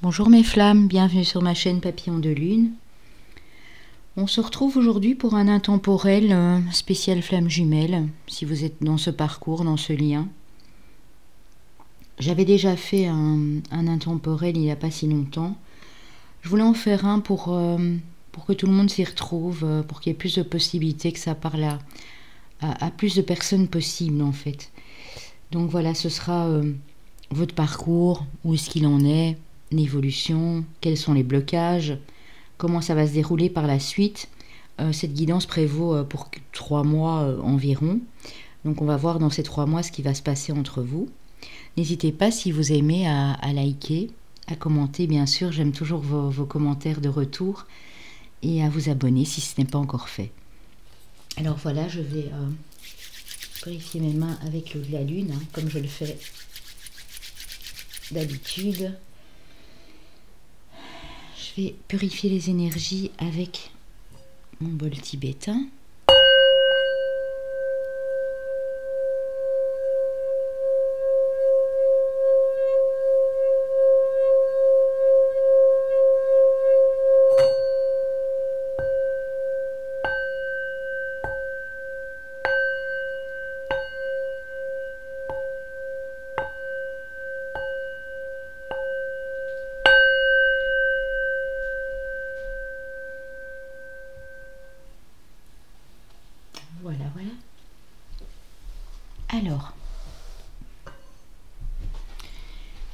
Bonjour mes flammes, bienvenue sur ma chaîne Papillon de Lune. On se retrouve aujourd'hui pour un intemporel spécial flamme jumelle, si vous êtes dans ce parcours, dans ce lien. J'avais déjà fait un intemporel il n'y a pas si longtemps. Je voulais en faire un pour que tout le monde s'y retrouve, pour qu'il y ait plus de possibilités, que ça parle à plus de personnes possibles en fait. Donc voilà, ce sera votre parcours, où est-ce qu'il en est, l'évolution, quels sont les blocages, comment ça va se dérouler par la suite. Cette guidance prévaut pour 3 mois environ. Donc on va voir dans ces 3 mois ce qui va se passer entre vous. N'hésitez pas, si vous aimez, à liker, à commenter, bien sûr. J'aime toujours vos commentaires de retour. Et à vous abonner si ce n'est pas encore fait. Alors voilà, je vais purifier mes mains avec l'eau de la lune, hein, comme je le fais d'habitude. Je vais purifier les énergies avec mon bol tibétain. Voilà, voilà. Alors,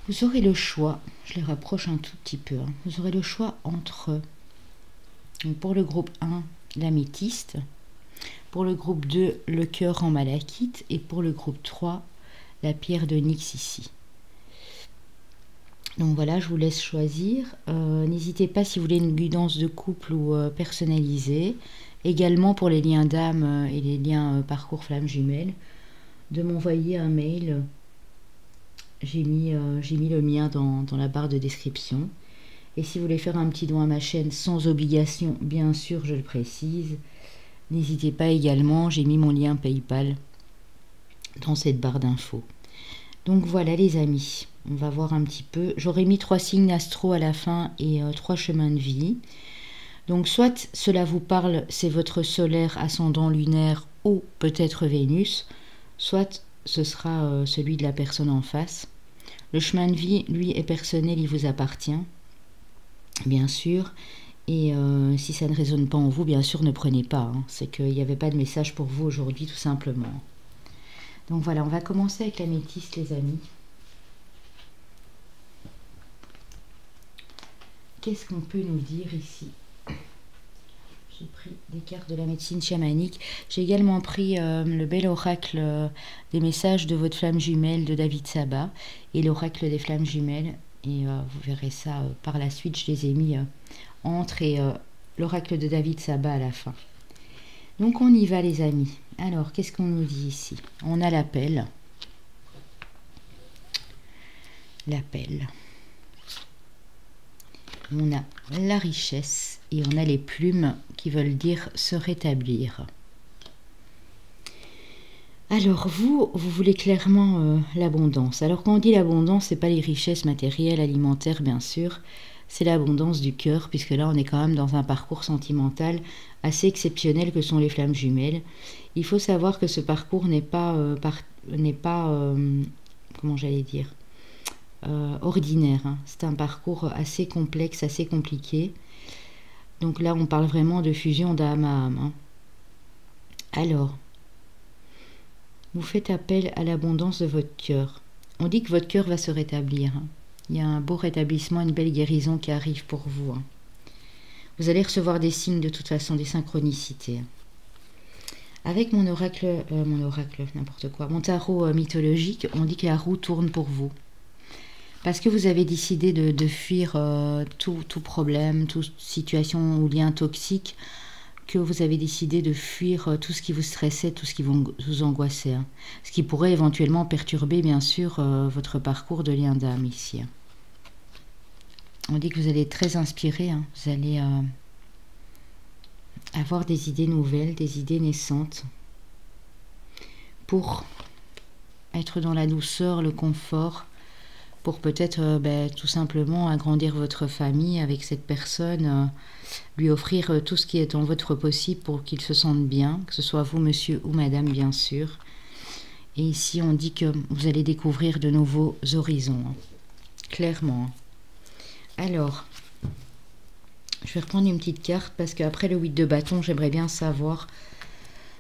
vous aurez le choix, je les rapproche un tout petit peu, hein, vous aurez le choix entre, donc pour le groupe 1, l'améthyste, pour le groupe 2, le cœur en malachite, et pour le groupe 3, la pierre d'onyx ici. Donc voilà, je vous laisse choisir. N'hésitez pas, si vous voulez une guidance de couple ou personnalisée, également pour les liens d'âme et les liens parcours flamme jumelle, de m'envoyer un mail. J'ai mis le mien dans la barre de description. Et si vous voulez faire un petit don à ma chaîne sans obligation, bien sûr, je le précise, n'hésitez pas également, j'ai mis mon lien PayPal dans cette barre d'infos. Donc voilà les amis, on va voir un petit peu. J'aurais mis 3 signes astro à la fin et 3 chemins de vie. Donc soit cela vous parle, c'est votre solaire, ascendant, lunaire ou peut-être Vénus, soit ce sera celui de la personne en face. Le chemin de vie, lui, est personnel, il vous appartient, bien sûr. Et si ça ne résonne pas en vous, bien sûr, ne prenez pas. Hein. C'est qu'il n'y avait pas de message pour vous aujourd'hui, tout simplement. Donc voilà, on va commencer avec l'améthyste, les amis. Qu'est-ce qu'on peut nous dire ici? J'ai pris des cartes de la médecine chamanique. J'ai également pris le bel oracle des messages de votre flamme jumelle de David Sabat et l'oracle des flammes jumelles. Et vous verrez ça par la suite. Je les ai mis entre et l'oracle de David Sabat à la fin. Donc on y va les amis. Alors qu'est-ce qu'on nous dit ici? On a l'appel. L'appel. On a la richesse et on a les plumes qui veulent dire se rétablir. Alors vous voulez clairement l'abondance. Alors quand on dit l'abondance, c'est pas les richesses matérielles, alimentaires bien sûr, c'est l'abondance du cœur, puisque là on est quand même dans un parcours sentimental assez exceptionnel que sont les flammes jumelles. Il faut savoir que ce parcours n'est pas, comment j'allais dire, ordinaire. Hein. C'est un parcours assez complexe, assez compliqué. Donc là, on parle vraiment de fusion d'âme à âme. Hein. Alors, vous faites appel à l'abondance de votre cœur. On dit que votre cœur va se rétablir. Hein. Il y a un beau rétablissement, une belle guérison qui arrive pour vous. Hein. Vous allez recevoir des signes de toute façon, des synchronicités. Avec mon oracle, n'importe quoi, mon tarot mythologique, on dit que la roue tourne pour vous. Parce que vous avez décidé de fuir tout problème, toute situation ou lien toxique, que vous avez décidé de fuir tout ce qui vous stressait, tout ce qui vous angoissait. Hein. Ce qui pourrait éventuellement perturber, bien sûr, votre parcours de lien d'âme ici. Hein. On dit que vous allez être très inspiré, hein. Vous allez avoir des idées nouvelles, des idées naissantes, pour être dans la douceur, le confort, pour peut-être tout simplement agrandir votre famille avec cette personne, lui offrir tout ce qui est en votre possible pour qu'il se sente bien, que ce soit vous, monsieur ou madame, bien sûr. Et ici, on dit que vous allez découvrir de nouveaux horizons, hein, clairement. Alors, je vais reprendre une petite carte parce qu'après le 8 de bâton, j'aimerais bien savoir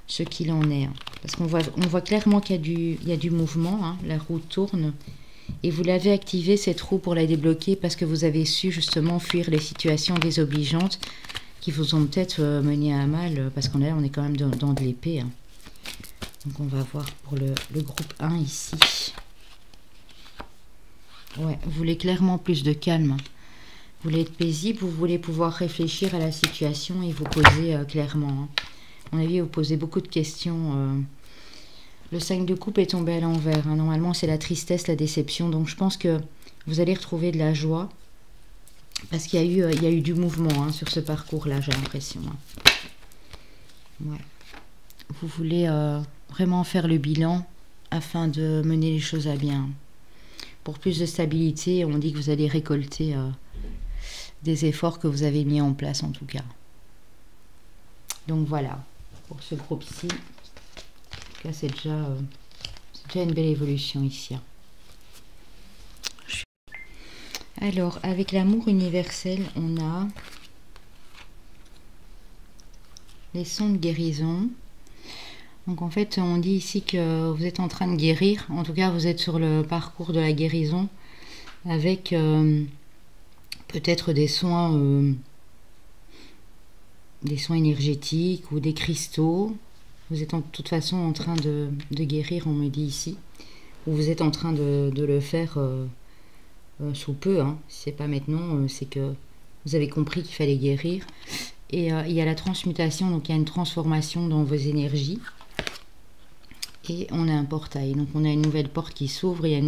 ce qu'il en est. Hein, parce qu'on voit clairement qu'il y a du mouvement, hein, la roue tourne. Et vous l'avez activé, cette roue, pour la débloquer parce que vous avez su justement fuir les situations désobligeantes qui vous ont peut-être mené à mal, parce qu'on est quand même dans de l'épée. Hein. Donc on va voir pour le groupe 1 ici. Ouais, vous voulez clairement plus de calme. Vous voulez être paisible, vous voulez pouvoir réfléchir à la situation et vous poser clairement. Hein. À mon avis, vous posez beaucoup de questions. Le 5 de coupe est tombé à l'envers. Hein. Normalement, c'est la tristesse, la déception. Donc, je pense que vous allez retrouver de la joie. Parce qu'il y a eu du mouvement, hein, sur ce parcours-là, j'ai l'impression. Hein. Ouais. Vous voulez vraiment faire le bilan afin de mener les choses à bien. Pour plus de stabilité, on dit que vous allez récolter des efforts que vous avez mis en place, en tout cas. Donc, voilà. Pour ce groupe-ci. C'est déjà une belle évolution ici. Alors, avec l'amour universel, on a les sons de guérison. Donc, en fait, on dit ici que vous êtes en train de guérir. En tout cas, vous êtes sur le parcours de la guérison avec peut-être des soins énergétiques ou des cristaux. Vous êtes de toute façon en train de guérir, on me dit ici. Ou vous êtes en train de le faire sous peu. Hein. Si c'est pas maintenant, c'est que vous avez compris qu'il fallait guérir. Et il y a la transmutation, donc il y a une transformation dans vos énergies. Et on a un portail. Donc on a une nouvelle porte qui s'ouvre. Il y a un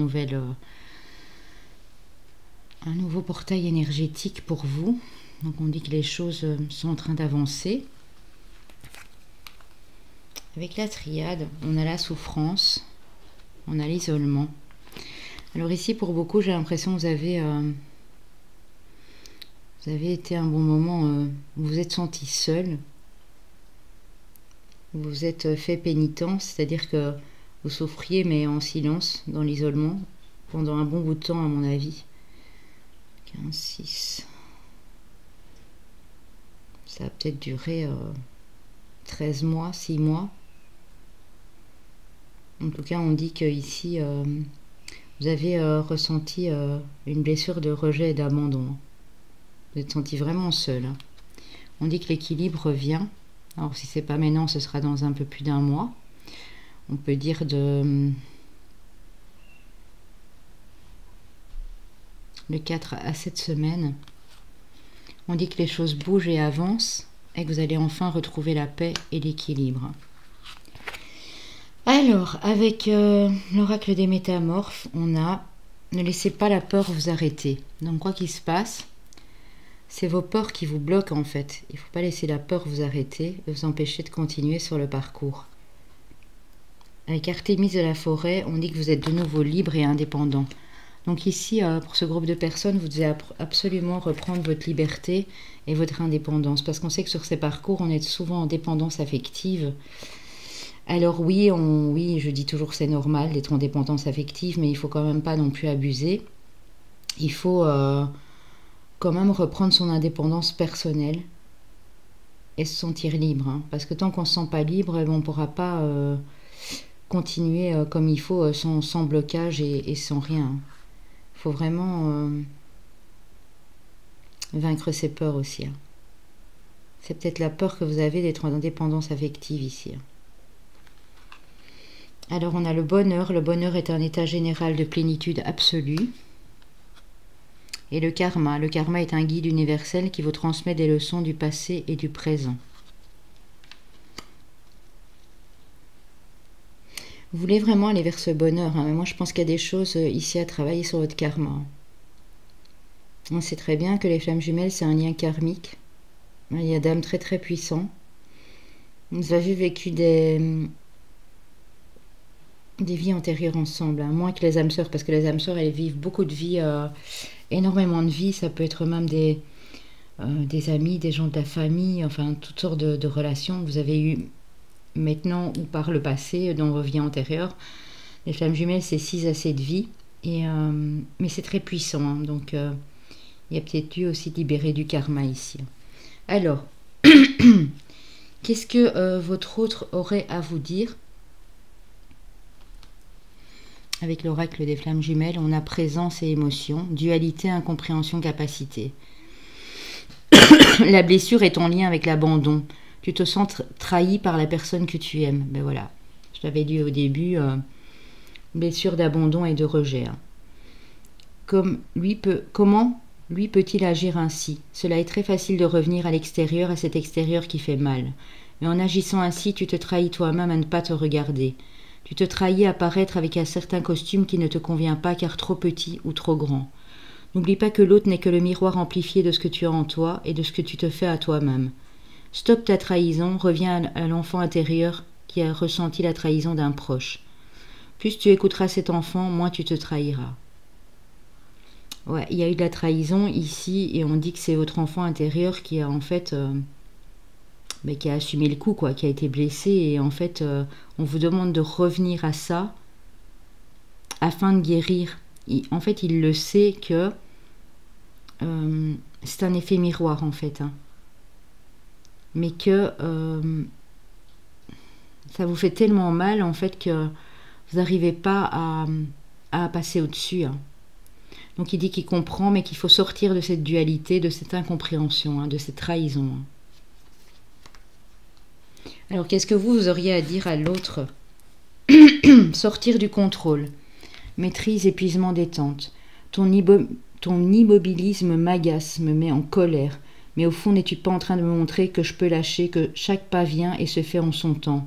nouveau portail énergétique pour vous. Donc on dit que les choses sont en train d'avancer. Avec la triade, on a la souffrance, on a l'isolement. Alors ici, pour beaucoup, j'ai l'impression que vous avez été un bon moment, vous vous êtes senti seul, vous vous êtes fait pénitence, c'est-à-dire que vous souffriez, mais en silence, dans l'isolement, pendant un bon bout de temps, à mon avis. 15, 6. Ça a peut-être duré 13 mois, 6 mois. En tout cas, on dit qu'ici, vous avez ressenti une blessure de rejet et d'abandon. Vous êtes senti vraiment seul. Hein. On dit que l'équilibre revient. Alors, si c'est pas maintenant, ce sera dans un peu plus d'un mois. On peut dire de 4 à 7 semaines. On dit que les choses bougent et avancent et que vous allez enfin retrouver la paix et l'équilibre. Alors, avec l'oracle des métamorphes, on a « Ne laissez pas la peur vous arrêter ». Donc, quoi qu'il se passe, c'est vos peurs qui vous bloquent en fait. Il ne faut pas laisser la peur vous arrêter et vous empêcher de continuer sur le parcours. Avec Artémis de la forêt, on dit que vous êtes de nouveau libre et indépendant. Donc ici, pour ce groupe de personnes, vous devez absolument reprendre votre liberté et votre indépendance. Parce qu'on sait que sur ces parcours, on est souvent en dépendance affective. Alors oui, je dis toujours que c'est normal d'être en dépendance affective, mais il ne faut quand même pas non plus abuser. Il faut quand même reprendre son indépendance personnelle et se sentir libre. Hein. Parce que tant qu'on ne se sent pas libre, on ne pourra pas continuer comme il faut, sans blocage et sans rien. Il faut vraiment vaincre ses peurs aussi. Hein. C'est peut-être la peur que vous avez d'être en indépendance affective ici. Hein. Alors on a le bonheur. Le bonheur est un état général de plénitude absolue. Et le karma. Le karma est un guide universel qui vous transmet des leçons du passé et du présent. Vous voulez vraiment aller vers ce bonheur. Hein, mais moi je pense qu'il y a des choses ici à travailler sur votre karma. On sait très bien que les flammes jumelles c'est un lien karmique. Il y a d'âmes très très puissants. Vous avez vécu des des vies antérieures ensemble, hein, moins que les âmes sœurs, parce que les âmes sœurs, elles vivent beaucoup de vies, énormément de vies. Ça peut être même des amis, des gens de la famille, enfin toutes sortes de relations que vous avez eues maintenant ou par le passé dans vos vies antérieures. Les flammes jumelles, c'est 6 à 7 vies, mais c'est très puissant, hein, donc il y a peut-être eu aussi de libérer du karma ici. Alors, qu'est-ce que votre autre aurait à vous dire? Avec l'oracle des flammes jumelles, on a présence et émotion, dualité, incompréhension, capacité. La blessure est en lien avec l'abandon. Tu te sens trahi par la personne que tu aimes. Ben voilà, je t'avais dit au début, blessure d'abandon et de rejet. Hein. Comment lui peut-il agir ainsi? Cela est très facile de revenir à l'extérieur, à cet extérieur qui fait mal. Mais en agissant ainsi, tu te trahis toi-même à ne pas te regarder. Tu te trahis à paraître avec un certain costume qui ne te convient pas car trop petit ou trop grand. N'oublie pas que l'autre n'est que le miroir amplifié de ce que tu as en toi et de ce que tu te fais à toi-même. Stoppe ta trahison, reviens à l'enfant intérieur qui a ressenti la trahison d'un proche. Plus tu écouteras cet enfant, moins tu te trahiras. Ouais, il y a eu de la trahison ici et on dit que c'est votre enfant intérieur qui a en fait... qui a assumé le coup, quoi, qui a été blessé. Et en fait, on vous demande de revenir à ça afin de guérir. En fait, il le sait que c'est un effet miroir, en fait. Hein. Mais que ça vous fait tellement mal, en fait, que vous n'arrivez pas à passer au-dessus. Hein. Donc, il dit qu'il comprend, mais qu'il faut sortir de cette dualité, de cette incompréhension, hein, de cette trahison. Hein. Alors, qu'est-ce que vous auriez à dire à l'autre? Sortir du contrôle. Maîtrise, épuisement, détente. Ton immobilisme m'agace, me met en colère. Mais au fond, n'es-tu pas en train de me montrer que je peux lâcher, que chaque pas vient et se fait en son temps?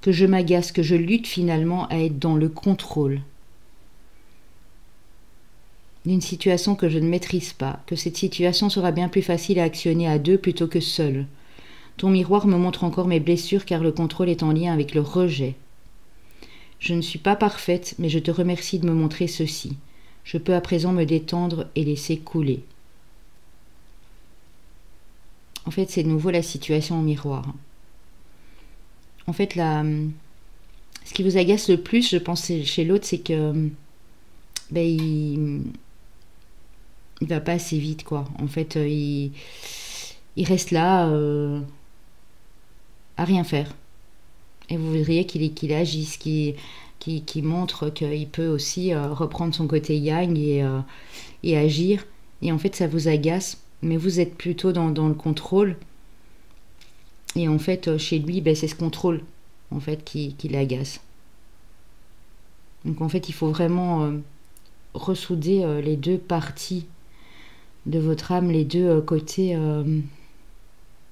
Que je m'agace, que je lutte finalement à être dans le contrôle d'une situation que je ne maîtrise pas, que cette situation sera bien plus facile à actionner à deux plutôt que seul. Ton miroir me montre encore mes blessures car le contrôle est en lien avec le rejet. Je ne suis pas parfaite, mais je te remercie de me montrer ceci. Je peux à présent me détendre et laisser couler. En fait, c'est de nouveau la situation en miroir. En fait, ce qui vous agace le plus, je pense, chez l'autre, c'est que il va pas assez vite, quoi. En fait, il reste là à rien faire. Et vous voudriez qu'il agisse, qu'il montre qu'il peut aussi reprendre son côté yang et agir. Et en fait, ça vous agace, mais vous êtes plutôt dans le contrôle. Et en fait, chez lui, c'est ce contrôle en fait, qui l'agace. Donc en fait, il faut vraiment ressouder les deux parties de votre âme, les deux côtés,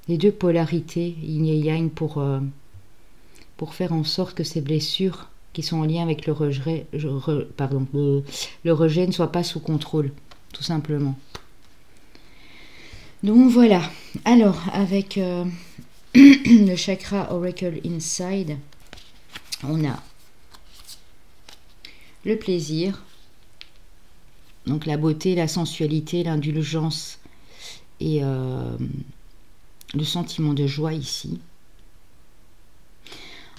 les deux polarités, yin et yang, pour faire en sorte que ces blessures qui sont en lien avec le rejet, le rejet ne soient pas sous contrôle, tout simplement. Donc voilà. Alors, avec le chakra Oracle Inside, on a le plaisir, donc la beauté, la sensualité, l'indulgence et le sentiment de joie ici.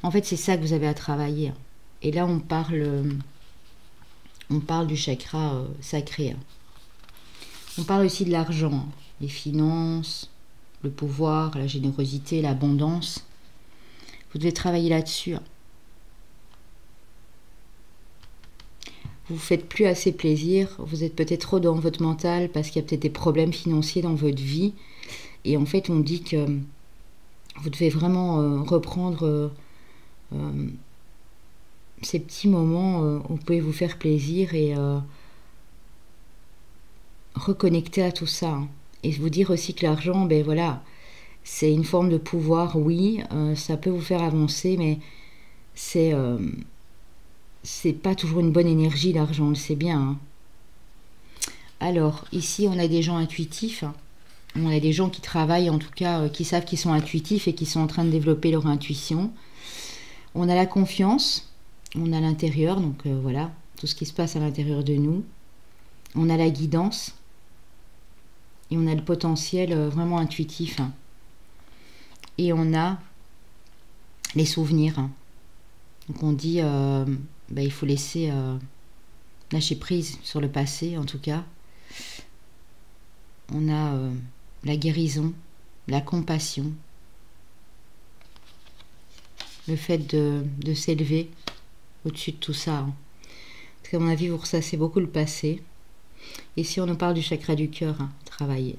En fait, c'est ça que vous avez à travailler. Et là, on parle du chakra sacré. On parle aussi de l'argent, les finances, le pouvoir, la générosité, l'abondance. Vous devez travailler là-dessus. Vous ne faites plus assez plaisir. Vous êtes peut-être trop dans votre mental parce qu'il y a peut-être des problèmes financiers dans votre vie. Et en fait, on dit que vous devez vraiment reprendre ces petits moments où vous pouvez vous faire plaisir et reconnecter à tout ça. Hein. Et vous dire aussi que l'argent, voilà, c'est une forme de pouvoir, oui, ça peut vous faire avancer, mais c'est pas toujours une bonne énergie, l'argent, on le sait bien. Hein. Alors, ici, on a des gens intuitifs. Hein. On a des gens qui travaillent, en tout cas, qui savent qu'ils sont intuitifs et qui sont en train de développer leur intuition. On a la confiance. On a l'intérieur, donc voilà, tout ce qui se passe à l'intérieur de nous. On a la guidance. Et on a le potentiel vraiment intuitif. Hein. Et on a les souvenirs. Hein. Donc on dit, il faut laisser lâcher prise sur le passé, en tout cas. On a la guérison, la compassion, le fait de s'élever au-dessus de tout ça. Hein. Parce qu'à mon avis, vous ressassez beaucoup le passé. Et si on nous parle du chakra du cœur, hein, travailler.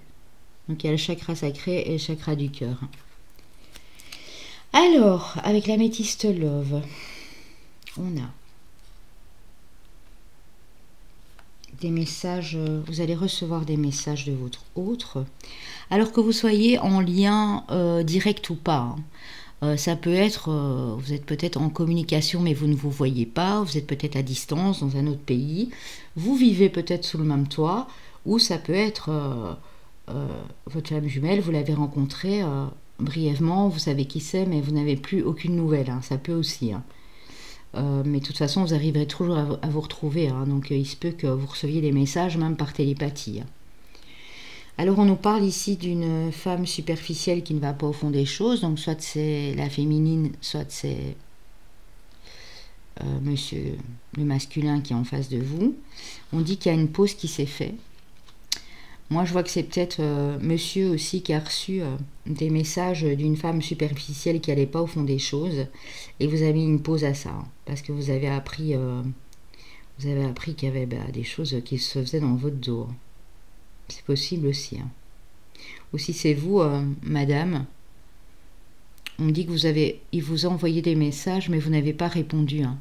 Donc il y a le chakra sacré et le chakra du cœur. Alors, avec l'améthyste love, on a des messages, vous allez recevoir des messages de votre autre, alors que vous soyez en lien direct ou pas. Hein. Ça peut être, vous êtes peut-être en communication mais vous ne vous voyez pas, vous êtes peut-être à distance dans un autre pays, vous vivez peut-être sous le même toit, ou ça peut être votre flamme jumelle, vous l'avez rencontrée brièvement, vous savez qui c'est mais vous n'avez plus aucune nouvelle, hein, ça peut aussi. Hein. Mais de toute façon vous arriverez toujours à vous retrouver, hein, donc il se peut que vous receviez des messages même par télépathie. Hein. Alors on nous parle ici d'une femme superficielle qui ne va pas au fond des choses, donc soit c'est la féminine, soit c'est monsieur le masculin qui est en face de vous. On dit qu'il y a une pause qui s'est faite. Moi je vois que c'est peut-être monsieur aussi qui a reçu des messages d'une femme superficielle qui n'allait pas au fond des choses, et vous avez mis une pause à ça, hein, parce que vous avez appris qu'il y avait des choses qui se faisaient dans votre dos. C'est possible aussi. Hein. Ou si c'est vous, madame, on me dit que il vous a envoyé des messages, mais vous n'avez pas répondu. Hein.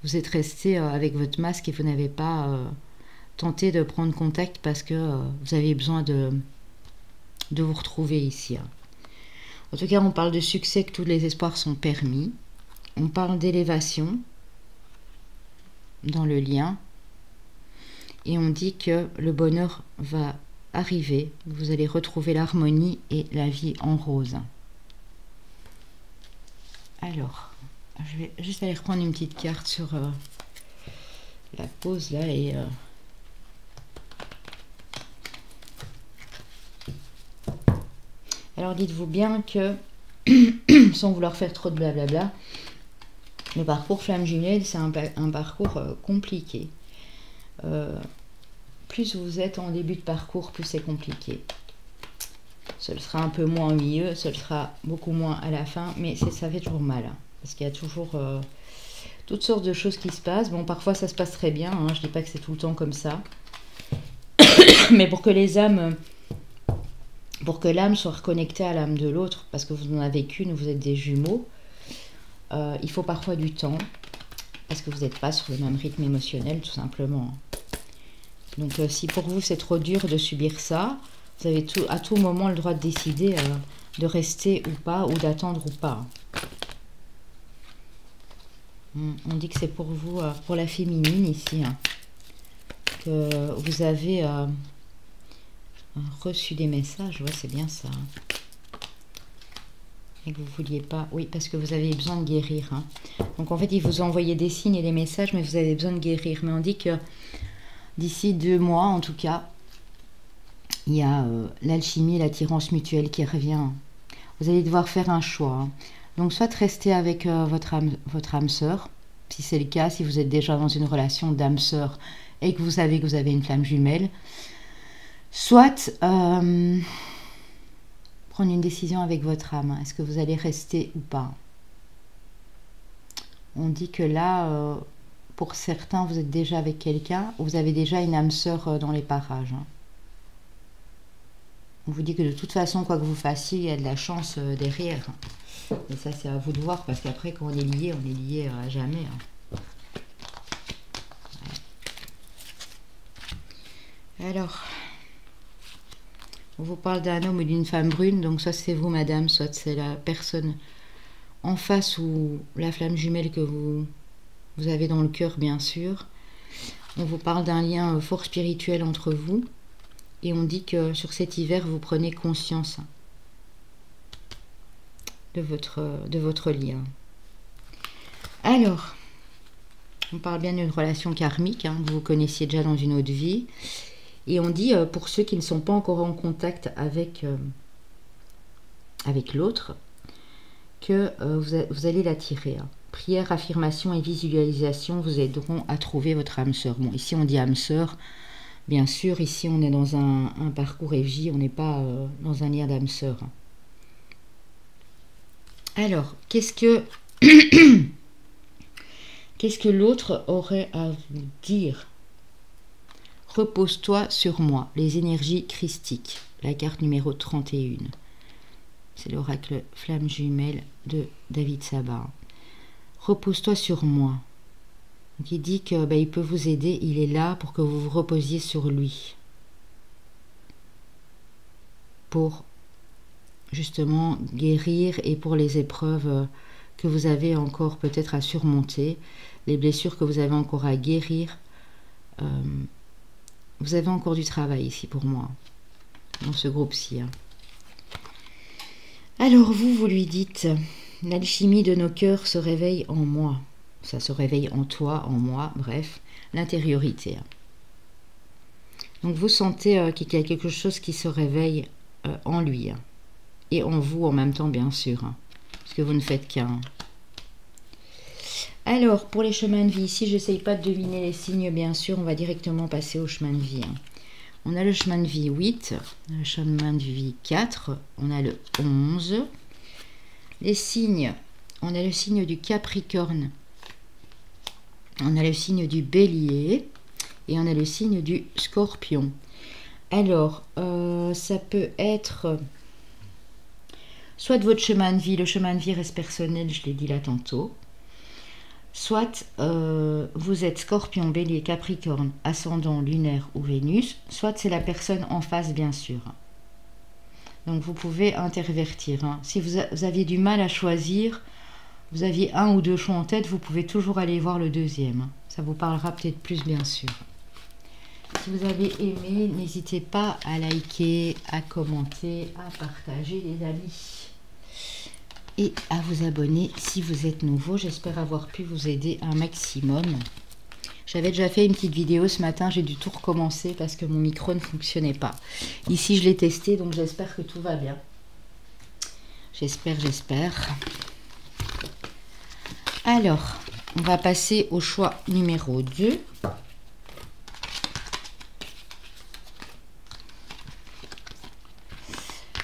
Vous êtes resté avec votre masque et vous n'avez pas tenté de prendre contact parce que vous avez besoin de vous retrouver ici. Hein. En tout cas, on parle de succès, que tous les espoirs sont permis. On parle d'élévation dans le lien. Et on dit que le bonheur va arriver, vous allez retrouver l'harmonie et la vie en rose. Alors, je vais juste aller reprendre une petite carte sur la pause là et... Alors dites-vous bien que, sans vouloir faire trop de blablabla, le parcours flamme jumelle, c'est un parcours compliqué. Plus vous êtes en début de parcours, plus c'est compliqué. Ce sera un peu moins ennuyeux, ce sera beaucoup moins à la fin, mais ça fait toujours mal. Hein, parce qu'il y a toujours toutes sortes de choses qui se passent. Bon, parfois ça se passe très bien, hein, je ne dis pas que c'est tout le temps comme ça. Mais pour que l'âme soit reconnectée à l'âme de l'autre, parce que vous n'en avez qu'une, vous êtes des jumeaux, il faut parfois du temps, parce que vous n'êtes pas sur le même rythme émotionnel, tout simplement. Donc si pour vous c'est trop dur de subir ça, vous avez à tout moment le droit de décider de rester ou pas, ou d'attendre ou pas. On dit que c'est pour vous, pour la féminine ici, hein, que vous avez reçu des messages, ouais c'est bien ça. Hein. Et que vous ne vouliez pas, oui parce que vous avez besoin de guérir. Hein. Donc en fait il vous a envoyé des signes et des messages, mais vous avez besoin de guérir. Mais on dit que d'ici 2 mois, en tout cas, il y a l'alchimie et l'attirance mutuelle qui revient. Vous allez devoir faire un choix. Hein. Donc, soit rester avec votre âme sœur, si c'est le cas, si vous êtes déjà dans une relation d'âme-sœur et que vous savez que vous avez une flamme jumelle, soit prendre une décision avec votre âme. Est-ce que vous allez rester ou pas? On dit que là... pour certains, vous êtes déjà avec quelqu'un, ou vous avez déjà une âme sœur dans les parages. Hein. On vous dit que de toute façon, quoi que vous fassiez, il y a de la chance derrière. Et ça, c'est à vous de voir, parce qu'après, quand on est lié à jamais. Hein. Ouais. Alors, on vous parle d'un homme ou d'une femme brune, donc soit c'est vous, madame, soit c'est la personne en face ou la flamme jumelle que vous avez dans le cœur, bien sûr. On vous parle d'un lien fort spirituel entre vous. Et on dit que sur cet hiver, vous prenez conscience de votre lien. Alors, On parle bien d'une relation karmique, hein, que vous connaissiez déjà dans une autre vie. Et on dit, pour ceux qui ne sont pas encore en contact avec l'autre, que vous allez l'attirer. Hein. Prière, affirmation et visualisation vous aideront à trouver votre âme sœur. Bon, ici on dit âme sœur. Bien sûr, ici on est dans un parcours FJ, on n'est pas dans un lien d'âme sœur. Alors, qu'est-ce que l'autre aurait à vous dire? Repose-toi sur moi, les énergies christiques, la carte numéro 31. C'est l'oracle flamme jumelle de David Sabat. Repose-toi sur moi. Donc il dit que il peut vous aider, il est là pour que vous vous reposiez sur lui. Pour justement guérir et pour les épreuves que vous avez encore peut-être à surmonter, les blessures que vous avez encore à guérir. Vous avez encore du travail ici pour moi, dans ce groupe-ci. Hein. Alors vous lui dites, l'alchimie de nos cœurs se réveille en moi. Ça se réveille en toi, en moi, bref, l'intériorité. Donc vous sentez qu'il y a quelque chose qui se réveille en lui. Et en vous en même temps, bien sûr. Parce que vous ne faites qu'un. Alors, pour les chemins de vie, ici, je n'essaye pas de deviner les signes, bien sûr. On va directement passer au chemin de vie. On a le chemin de vie 8, le chemin de vie 4, on a le 11. Les signes, on a le signe du Capricorne, on a le signe du Bélier et on a le signe du Scorpion. Alors, ça peut être soit de votre chemin de vie, le chemin de vie reste personnel, je l'ai dit là tantôt. Soit vous êtes Scorpion, Bélier, Capricorne, ascendant lunaire ou Vénus, soit c'est la personne en face, bien sûr. Donc vous pouvez intervertir. Hein. Si vous aviez du mal à choisir, vous aviez un ou deux choix en tête, vous pouvez toujours aller voir le deuxième. Hein. Ça vous parlera peut-être plus, bien sûr. Si vous avez aimé, n'hésitez pas à liker, à commenter, à partager, les amis. Et à vous abonner si vous êtes nouveau. J'espère avoir pu vous aider un maximum. J'avais déjà fait une petite vidéo ce matin. J'ai dû tout recommencer parce que mon micro ne fonctionnait pas. Ici, je l'ai testé, donc j'espère que tout va bien. J'espère. Alors, on va passer au choix numéro 2.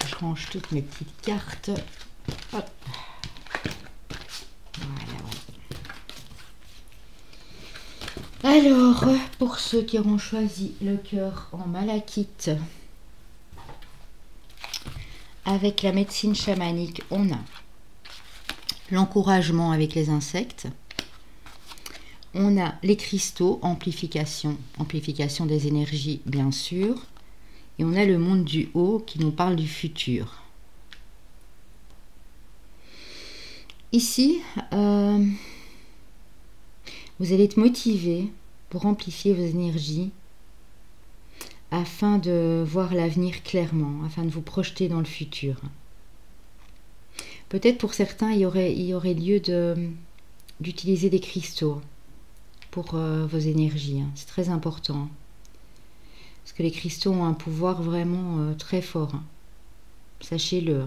Je range toutes mes petites cartes. Hop. Voilà. Alors, pour ceux qui auront choisi le cœur en malachite, avec la médecine chamanique, on a l'encouragement avec les insectes, on a les cristaux, amplification des énergies, bien sûr, et on a le monde du haut qui nous parle du futur. Ici, vous allez être motivé pour amplifier vos énergies afin de voir l'avenir clairement, afin de vous projeter dans le futur. Peut-être pour certains, il y aurait lieu d'utiliser des cristaux pour vos énergies. Hein. C'est très important. Parce que les cristaux ont un pouvoir vraiment très fort. Hein. Sachez-le.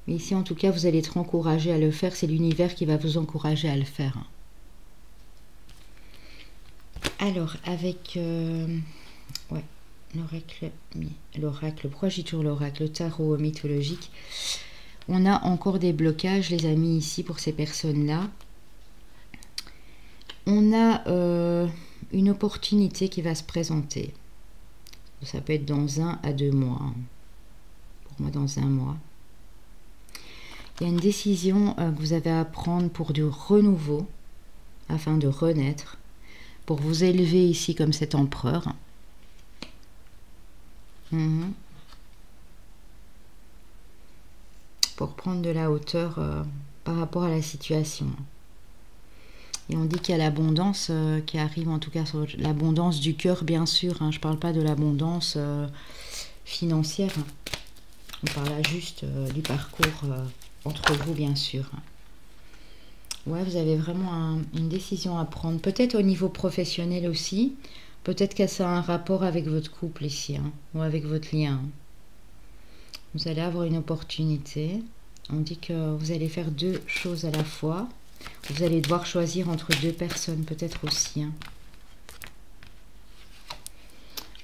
Mais ici, en tout cas, vous allez être encouragé à le faire. C'est l'univers qui va vous encourager à le faire. Alors, avec l'oracle, pourquoi j'ai toujours l'oracle, le tarot mythologique, on a encore des blocages, les amis, ici, pour ces personnes-là. On a une opportunité qui va se présenter. Ça peut être dans 1 à 2 mois. Hein. Pour moi, dans 1 mois. Il y a une décision que vous avez à prendre pour du renouveau, afin de renaître, pour vous élever ici comme cet empereur. Pour prendre de la hauteur par rapport à la situation. Et on dit qu'il y a l'abondance qui arrive, en tout cas sur l'abondance du cœur, bien sûr. Hein. Je ne parle pas de l'abondance financière. On parle là juste du parcours entre vous, bien sûr. Ouais, vous avez vraiment une décision à prendre. Peut-être au niveau professionnel aussi. Peut-être que ça a un rapport avec votre couple ici, hein, ou avec votre lien. Vous allez avoir une opportunité. On dit que vous allez faire deux choses à la fois. Vous allez devoir choisir entre deux personnes, peut-être aussi. Hein.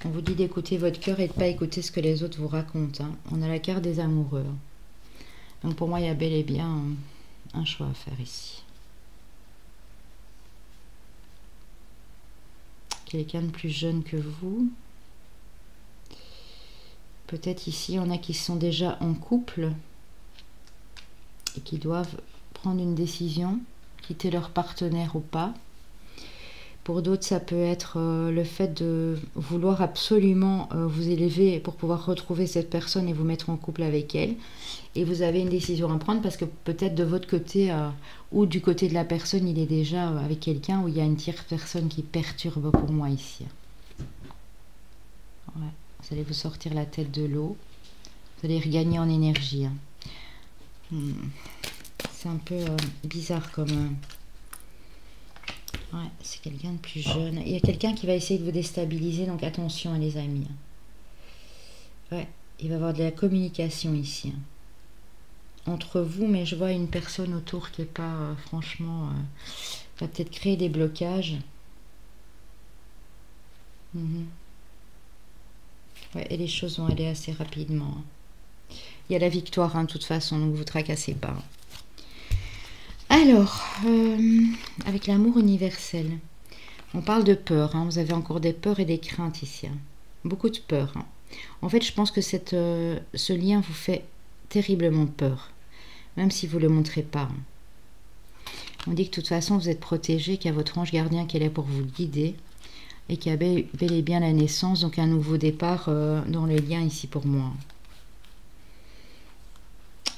On vous dit d'écouter votre cœur et de ne pas écouter ce que les autres vous racontent. Hein. On a la carte des amoureux. Donc pour moi, il y a bel et bien un choix à faire ici. Quelqu'un de plus jeune que vous. Peut-être ici, il y en a qui sont déjà en couple et qui doivent prendre une décision, quitter leur partenaire ou pas. Pour d'autres, ça peut être le fait de vouloir absolument vous élever pour pouvoir retrouver cette personne et vous mettre en couple avec elle. Et vous avez une décision à prendre parce que peut-être de votre côté ou du côté de la personne, il est déjà avec quelqu'un où il y a une tierce personne qui perturbe pour moi ici. Ouais. Vous allez vous sortir la tête de l'eau. Vous allez regagner en énergie. Hein. C'est un peu bizarre comme... Ouais, c'est quelqu'un de plus jeune. Il y a quelqu'un qui va essayer de vous déstabiliser, donc attention à les amis. Ouais, il va y avoir de la communication ici. Entre vous, mais je vois une personne autour qui n'est pas, franchement, va peut-être créer des blocages. Ouais, et les choses vont aller assez rapidement. Il y a la victoire, hein, de toute façon, donc vous tracassez pas. Alors, avec l'amour universel, on parle de peur. Hein, vous avez encore des peurs et des craintes ici. Hein, beaucoup de peur. Hein. En fait, je pense que ce lien vous fait terriblement peur, même si vous ne le montrez pas. Hein. On dit que de toute façon, vous êtes protégé, qu'il y a votre ange gardien qui est là pour vous guider, et qu'il y a bel et bien la naissance, donc un nouveau départ dans le lien ici pour moi.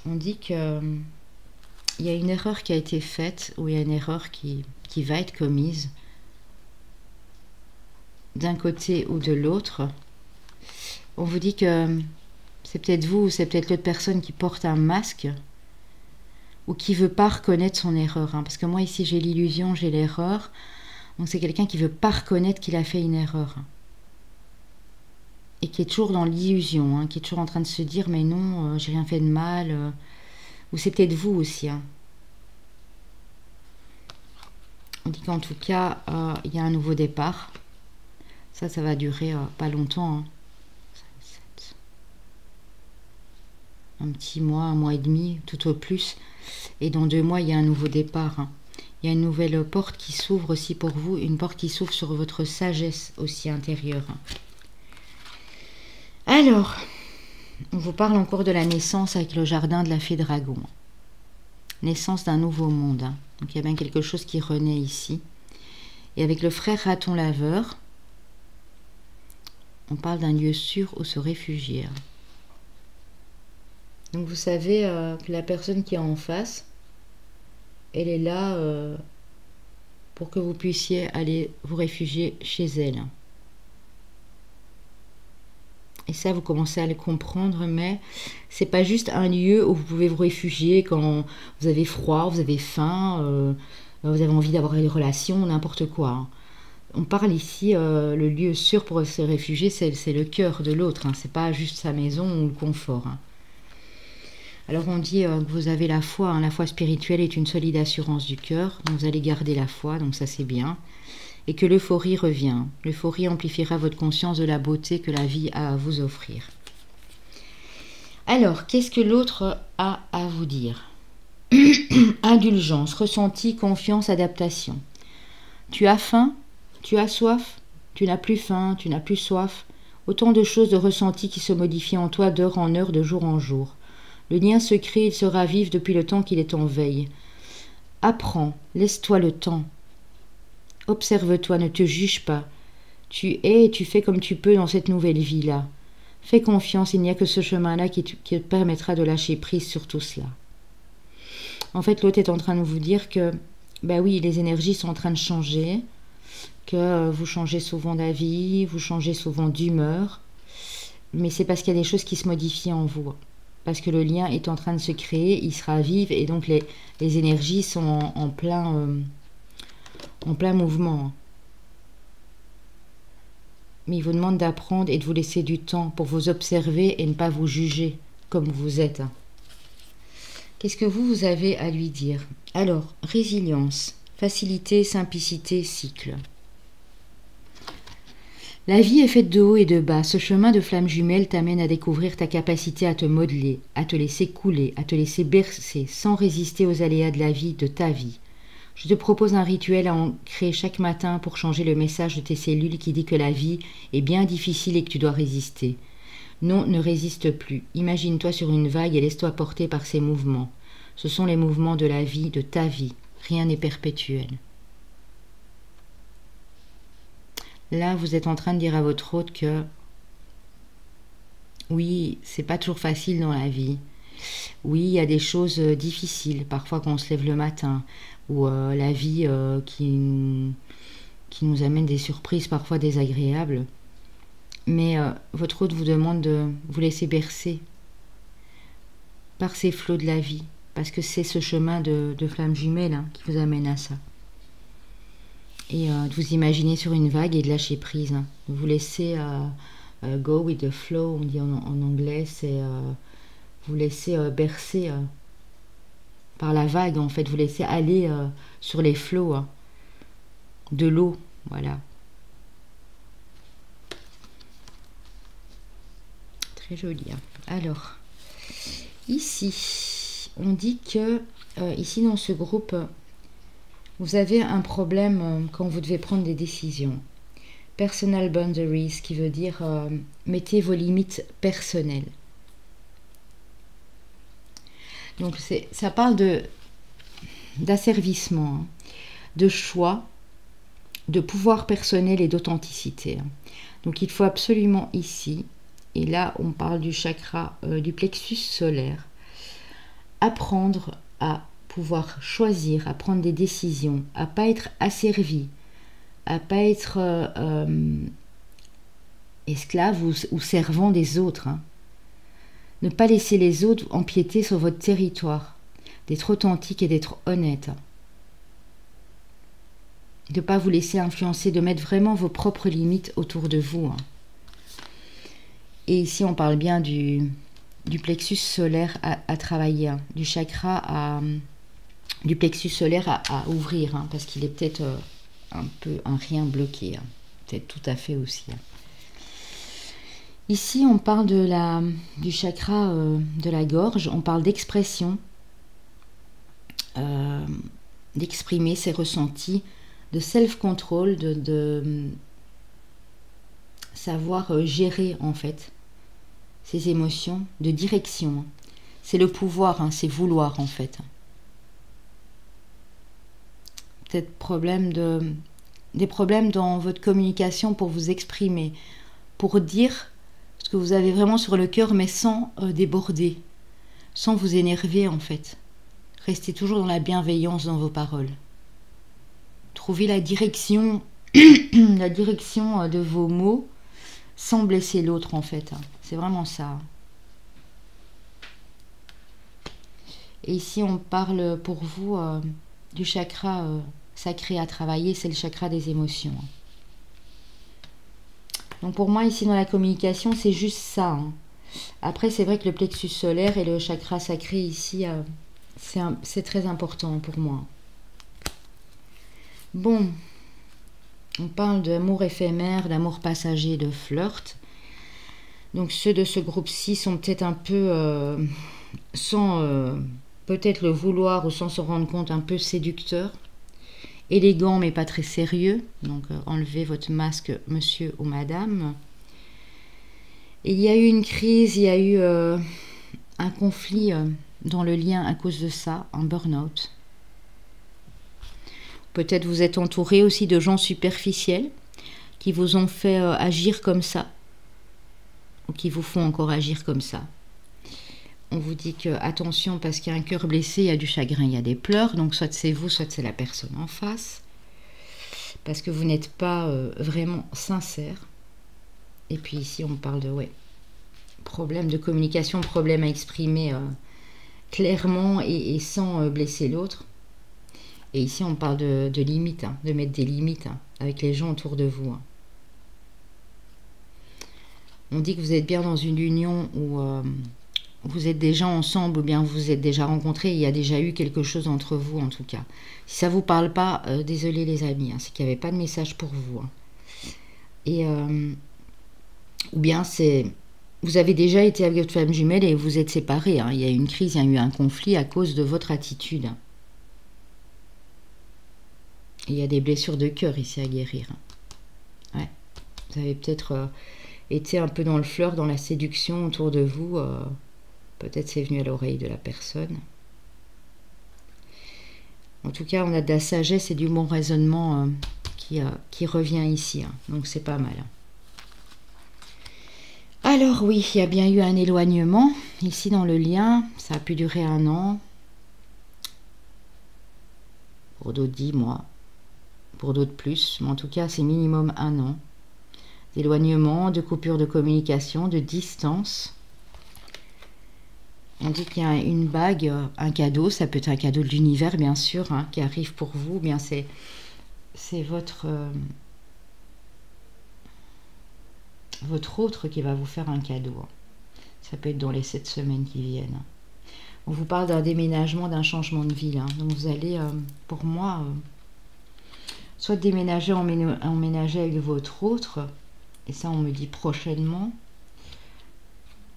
On dit que... il y a une erreur qui a été faite, ou il y a une erreur qui va être commise d'un côté ou de l'autre. On vous dit que c'est peut-être vous ou c'est peut-être l'autre personne qui porte un masque ou qui ne veut pas reconnaître son erreur. Hein. Parce que moi ici j'ai l'illusion, j'ai l'erreur. Donc c'est quelqu'un qui ne veut pas reconnaître qu'il a fait une erreur. Et qui est toujours dans l'illusion, hein, qui est toujours en train de se dire mais non, j'ai rien fait de mal. Ou c'est peut-être vous aussi. Hein. On dit qu'en tout cas, il y a un nouveau départ. Ça va durer pas longtemps. Hein. 5, 7. Un petit mois, un mois et demi, tout au plus. Et dans 2 mois, il y a un nouveau départ. Hein. Il y a une nouvelle porte qui s'ouvre aussi pour vous. Une porte qui s'ouvre sur votre sagesse aussi intérieure. Hein. Alors, on vous parle encore de la naissance avec le jardin de la fée dragon. Naissance d'un nouveau monde. Hein. Donc il y a bien quelque chose qui renaît ici. Et avec le frère raton laveur, on parle d'un lieu sûr où se réfugier. Donc vous savez que la personne qui est en face, elle est là pour que vous puissiez aller vous réfugier chez elle. Et ça, vous commencez à le comprendre, mais c'est pas juste un lieu où vous pouvez vous réfugier quand vous avez froid, vous avez faim, vous avez envie d'avoir une relation, n'importe quoi. Hein. On parle ici, le lieu sûr pour se réfugier, c'est le cœur de l'autre. Hein. C'est pas juste sa maison ou le confort. Hein. Alors on dit que vous avez la foi. Hein. La foi spirituelle est une solide assurance du cœur. Vous allez garder la foi, donc ça c'est bien. Et que l'euphorie revient. L'euphorie amplifiera votre conscience de la beauté que la vie a à vous offrir. Alors, qu'est-ce que l'autre a à vous dire? Indulgence, ressenti, confiance, adaptation. Tu as faim? Tu as soif? Tu n'as plus faim? Tu n'as plus soif? Autant de choses de ressenti qui se modifient en toi d'heure en heure, de jour en jour. Le lien se crée, il se ravive depuis le temps qu'il est en veille. Apprends, laisse-toi le temps. Observe-toi, ne te juge pas. Tu es et tu fais comme tu peux dans cette nouvelle vie-là. Fais confiance, il n'y a que ce chemin-là qui te permettra de lâcher prise sur tout cela. En fait, l'autre est en train de vous dire que, ben oui, les énergies sont en train de changer, que vous changez souvent d'avis, vous changez souvent d'humeur, mais c'est parce qu'il y a des choses qui se modifient en vous. parce que le lien est en train de se créer, il sera vif et donc les énergies sont en plein mouvement. Mais il vous demande d'apprendre et de vous laisser du temps pour vous observer et ne pas vous juger comme vous êtes. Qu'est-ce que vous avez à lui dire? Alors, résilience, facilité, simplicité, cycle. La vie est faite de haut et de bas. Ce chemin de flamme jumelle t'amène à découvrir ta capacité à te modeler, à te laisser couler, à te laisser bercer, sans résister aux aléas de la vie, de ta vie. Je te propose un rituel à ancrer chaque matin pour changer le message de tes cellules qui dit que la vie est bien difficile et que tu dois résister. Non, ne résiste plus. Imagine-toi sur une vague et laisse-toi porter par ces mouvements. Ce sont les mouvements de la vie, de ta vie. Rien n'est perpétuel. Là, vous êtes en train de dire à votre hôte que oui, c'est pas toujours facile dans la vie. Oui, il y a des choses difficiles, parfois quand on se lève le matin, ou la vie qui nous amène des surprises parfois désagréables. Mais votre hôte vous demande de vous laisser bercer par ces flots de la vie, parce que c'est ce chemin de flamme jumelle hein, qui vous amène à ça. Et de vous imaginer sur une vague et de lâcher prise. Hein. De vous laisser go with the flow, on dit en anglais, c'est vous laisser bercer par la vague, en fait, vous laisser aller sur les flots hein, de l'eau, voilà. Très joli. Hein. Alors, ici, on dit que, ici dans ce groupe, vous avez un problème quand vous devez prendre des décisions. Personal boundaries, qui veut dire mettez vos limites personnelles. Donc ça parle d'asservissement, hein, de choix, de pouvoir personnel et d'authenticité. Hein. Donc il faut absolument ici, et là on parle du chakra du plexus solaire, apprendre à pouvoir choisir, à prendre des décisions, à pas être asservi, à pas être esclave ou servant des autres. Hein. Ne pas laisser les autres empiéter sur votre territoire, d'être authentique et d'être honnête. De ne pas vous laisser influencer, de mettre vraiment vos propres limites autour de vous. Hein. Et ici, on parle bien du plexus solaire à travailler, hein, du chakra du plexus solaire à ouvrir, hein, parce qu'il est peut-être un peu un rien bloqué, hein, peut-être tout à fait aussi. Hein. Ici, on parle du chakra de la gorge, on parle d'expression, d'exprimer ses ressentis, de self-control, de savoir gérer en fait ses émotions, de direction. C'est le pouvoir, hein, c'est vouloir en fait. Peut-être des problèmes dans votre communication pour vous exprimer, pour dire ce que vous avez vraiment sur le cœur, mais sans déborder, sans vous énerver en fait. Restez toujours dans la bienveillance dans vos paroles. Trouvez la direction, la direction de vos mots sans blesser l'autre en fait. C'est vraiment ça. Et ici on parle pour vous du chakra sacré à travailler, c'est le chakra des émotions. Donc pour moi ici dans la communication c'est juste ça. Hein. Après c'est vrai que le plexus solaire et le chakra sacré ici c'est très important pour moi. Bon, on parle d'amour éphémère, d'amour passager, de flirt. Donc ceux de ce groupe-ci sont peut-être un peu, sans peut-être le vouloir ou sans se rendre compte, un peu séducteurs. Élégants mais pas très sérieux. Donc enlevez votre masque, monsieur ou madame. Il y a eu une crise, il y a eu un conflit dans le lien à cause de ça, un burn-out. Peut-être vous êtes entouré aussi de gens superficiels qui vous ont fait agir comme ça, ou qui vous font encore agir comme ça. On vous dit que attention parce qu'il y a un cœur blessé, il y a du chagrin, il y a des pleurs, donc soit c'est vous, soit c'est la personne en face, parce que vous n'êtes pas vraiment sincère. Et puis ici on parle de problème de communication, problème à exprimer clairement et sans blesser l'autre. Et ici, on parle de limites, hein, de mettre des limites hein, avec les gens autour de vous. Hein. On dit que vous êtes bien dans une union où vous êtes déjà ensemble ou bien vous vous êtes déjà rencontrés. Il y a déjà eu quelque chose entre vous, en tout cas. Si ça ne vous parle pas, désolé les amis, hein, c'est qu'il n'y avait pas de message pour vous. Hein. Et, ou bien c'est... Vous avez déjà été avec votre flamme jumelle et vous êtes séparés. Hein. Il y a eu une crise, il y a eu un conflit à cause de votre attitude. Et il y a des blessures de cœur ici à guérir. Hein. Ouais. Vous avez peut-être été un peu dans le flirt, dans la séduction autour de vous. Peut-être c'est venu à l'oreille de la personne. En tout cas, on a de la sagesse et du bon raisonnement qui revient ici. Hein. Donc c'est pas mal. Alors oui, il y a bien eu un éloignement ici dans le lien. Ça a pu durer 1 an. Pour d'autres 10 mois. Pour d'autres plus. Mais en tout cas, c'est minimum 1 an. D'éloignement, de coupure de communication, de distance. On dit qu'il y a une bague, un cadeau. Ça peut être un cadeau de l'univers, bien sûr, hein, qui arrive pour vous. Bien, c'est votre autre qui va vous faire un cadeau. Ça peut être dans les 7 semaines qui viennent. On vous parle d'un déménagement, d'un changement de ville. Hein. Donc vous allez, pour moi, soit déménager, emménager avec votre autre, et ça on me dit prochainement,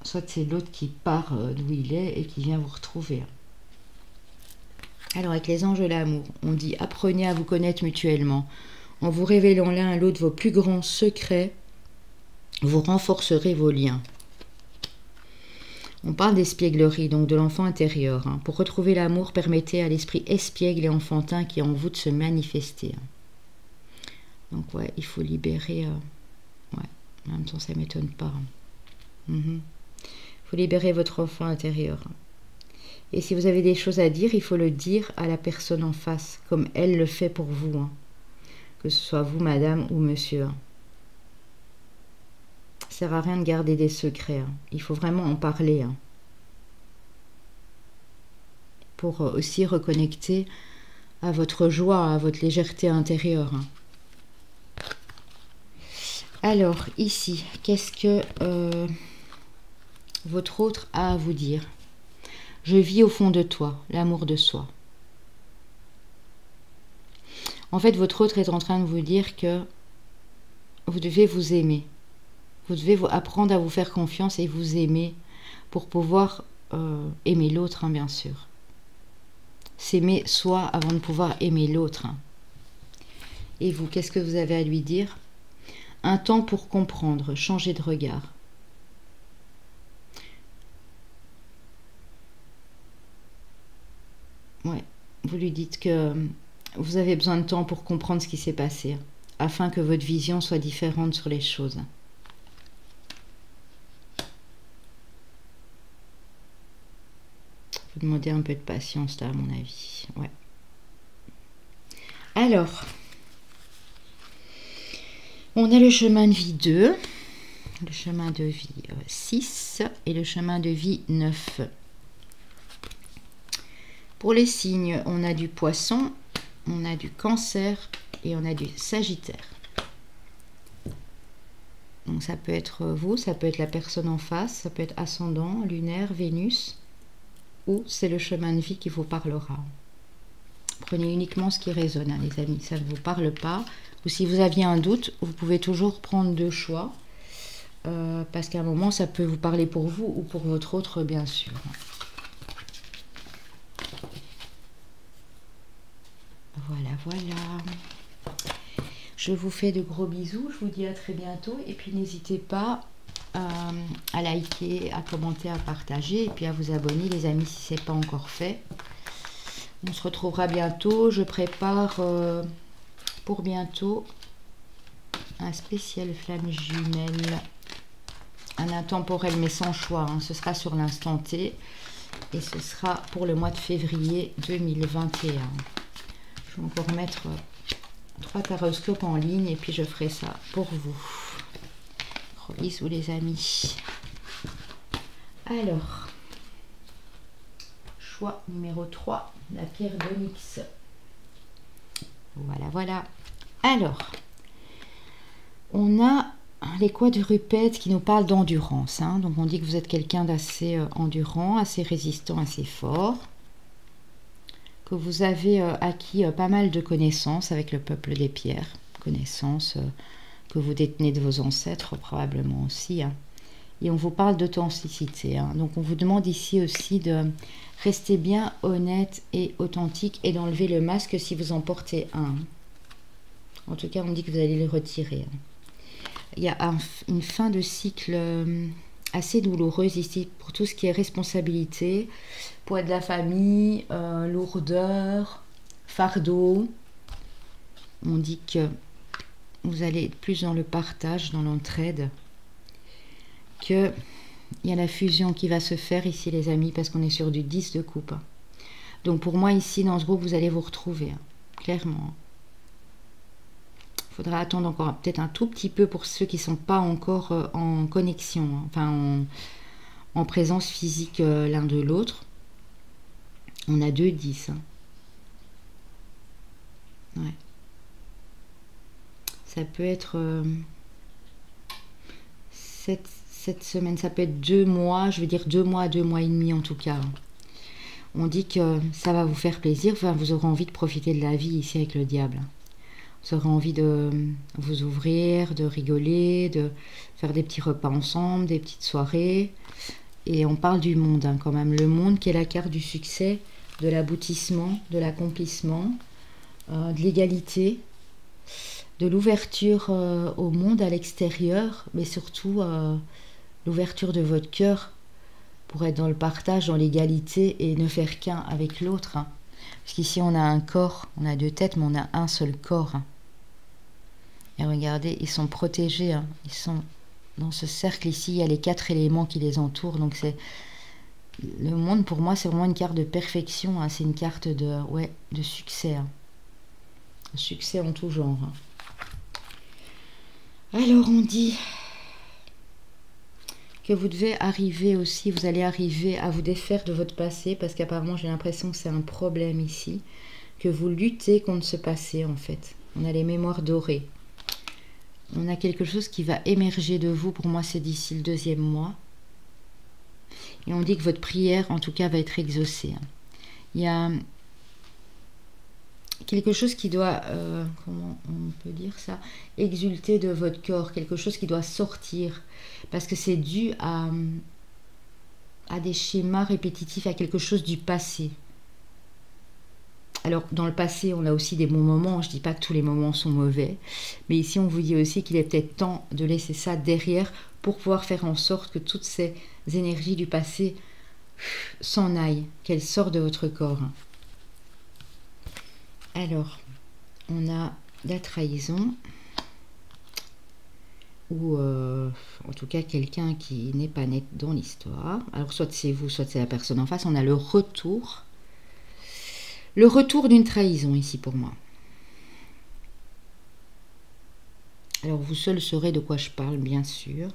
soit c'est l'autre qui part d'où il est et qui vient vous retrouver. Alors avec les anges de l'amour, on dit apprenez à vous connaître mutuellement. En vous révélant l'un à l'autre vos plus grands secrets, vous renforcerez vos liens. On parle d'espièglerie, donc de l'enfant intérieur. Hein. Pour retrouver l'amour, permettez à l'esprit espiègle et enfantin qui est en vous de se manifester. Donc ouais, il faut libérer... ouais, en même temps, ça ne m'étonne pas. Il faut libérer votre enfant intérieur. Et si vous avez des choses à dire, il faut le dire à la personne en face, comme elle le fait pour vous. Hein. Que ce soit vous, madame ou monsieur. Ça ne sert à rien de garder des secrets. Hein. Il faut vraiment en parler. Hein. Pour aussi reconnecter à votre joie, à votre légèreté intérieure. Hein. Alors, ici, qu'est-ce que votre autre a à vous dire? Je vis au fond de toi, l'amour de soi. En fait, votre autre est en train de vous dire que vous devez vous aimer. Vous devez apprendre à vous faire confiance et vous aimer pour pouvoir aimer l'autre, hein, bien sûr. S'aimer soi avant de pouvoir aimer l'autre. Hein. Et vous, qu'est-ce que vous avez à lui dire? Un temps pour comprendre, changer de regard. Ouais, vous lui dites que vous avez besoin de temps pour comprendre ce qui s'est passé, afin que votre vision soit différente sur les choses. Vous demandez un peu de patience là, à mon avis. Ouais. Alors, on a le chemin de vie 2, le chemin de vie 6 et le chemin de vie 9. Pour les signes, on a du poisson, on a du cancer et on a du sagittaire. Donc ça peut être vous, ça peut être la personne en face, ça peut être ascendant, lunaire, Vénus, ou c'est le chemin de vie qui vous parlera. Prenez uniquement ce qui résonne, hein, les amis, ça ne vous parle pas. Ou si vous aviez un doute, vous pouvez toujours prendre 2 choix, parce qu'à un moment, ça peut vous parler pour vous ou pour votre autre, bien sûr. Voilà, voilà. Je vous fais de gros bisous, je vous dis à très bientôt. Et puis n'hésitez pas à liker, à commenter, à partager et puis à vous abonner, les amis, si ce n'est pas encore fait. On se retrouvera bientôt. Je prépare pour bientôt un spécial flamme jumelle. Un intemporel mais sans choix. Hein. Ce sera sur l'instant T. Et ce sera pour le mois de février 2021. Je vais encore mettre 3 taroscopes en ligne et puis je ferai ça pour vous. Gros bisous les amis. Alors, choix numéro 3, la pierre d'onyx. Voilà, voilà. Alors, on a les quadrupèdes qui nous parlent d'endurance. Hein. Donc, on dit que vous êtes quelqu'un d'assez endurant, assez résistant, assez fort. Que vous avez acquis pas mal de connaissances avec le peuple des pierres. Connaissances que vous détenez de vos ancêtres, probablement aussi. Hein. Et on vous parle d'authenticité. Hein. Donc, on vous demande ici aussi de rester bien honnête et authentique et d'enlever le masque si vous en portez un. En tout cas, on dit que vous allez le retirer. Il y a une fin de cycle assez douloureuse ici pour tout ce qui est responsabilité, poids de la famille, lourdeur, fardeau. On dit que vous allez être plus dans le partage, dans l'entraide, que il y a la fusion qui va se faire ici, les amis, parce qu'on est sur du 10 de coupe. Donc pour moi, ici, dans ce groupe, vous allez vous retrouver, hein, clairement. Il faudra attendre encore peut-être un tout petit peu pour ceux qui ne sont pas encore en connexion, hein, enfin en présence physique l'un de l'autre. On a 2 10. Hein. Ouais. Ça peut être 7 semaines, ça peut être 2 mois, je veux dire 2 mois, 2 mois et demi en tout cas. On dit que ça va vous faire plaisir, enfin, vous aurez envie de profiter de la vie ici avec le diable. Vous aurez envie de vous ouvrir, de rigoler, de faire des petits repas ensemble, des petites soirées. Et on parle du monde hein, quand même. Le monde qui est la carte du succès, de l'aboutissement, de l'accomplissement, de l'égalité, de l'ouverture au monde à l'extérieur, mais surtout l'ouverture de votre cœur pour être dans le partage, dans l'égalité et ne faire qu'un avec l'autre. Hein. Parce qu'ici on a un corps, on a 2 têtes, mais on a un seul corps. Hein. Et regardez, ils sont protégés, hein. Ils sont dans ce cercle ici, il y a les 4 éléments qui les entourent. Donc c'est le monde pour moi, c'est vraiment une carte de perfection. Hein. C'est une carte de succès. Hein. Succès en tout genre. Hein. Alors on dit que vous devez arriver aussi, vous allez arriver à vous défaire de votre passé, parce qu'apparemment j'ai l'impression que c'est un problème ici, que vous luttez contre ce passé en fait. On a les mémoires dorées. On a quelque chose qui va émerger de vous, pour moi c'est d'ici le 2e mois. Et on dit que votre prière en tout cas va être exaucée. Il y a quelque chose qui doit, comment on peut dire ça, exulter de votre corps, quelque chose qui doit sortir, parce que c'est dû à des schémas répétitifs, à quelque chose du passé. Alors, dans le passé, on a aussi des bons moments, je ne dis pas que tous les moments sont mauvais, mais ici, on vous dit aussi qu'il est peut-être temps de laisser ça derrière pour pouvoir faire en sorte que toutes ces énergies du passé s'en aillent, qu'elles sortent de votre corps. Alors, on a la trahison, ou en tout cas quelqu'un qui n'est pas net dans l'histoire. Alors, soit c'est vous, soit c'est la personne en face. On a le retour. Le retour d'une trahison ici pour moi. Alors, vous seul saurez de quoi je parle, bien sûr.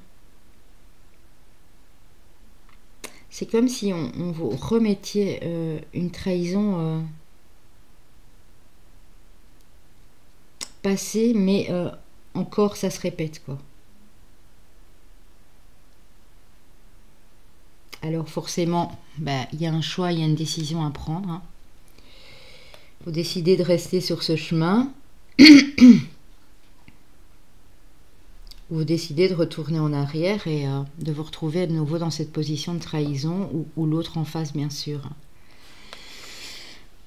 C'est comme si on vous remettiez une trahison passée, mais encore ça se répète, quoi. Alors forcément, il y a un choix, il y a une décision à prendre. Hein. Vous décidez de rester sur ce chemin. Vous décidez de retourner en arrière et de vous retrouver de nouveau dans cette position de trahison ou l'autre en face, bien sûr.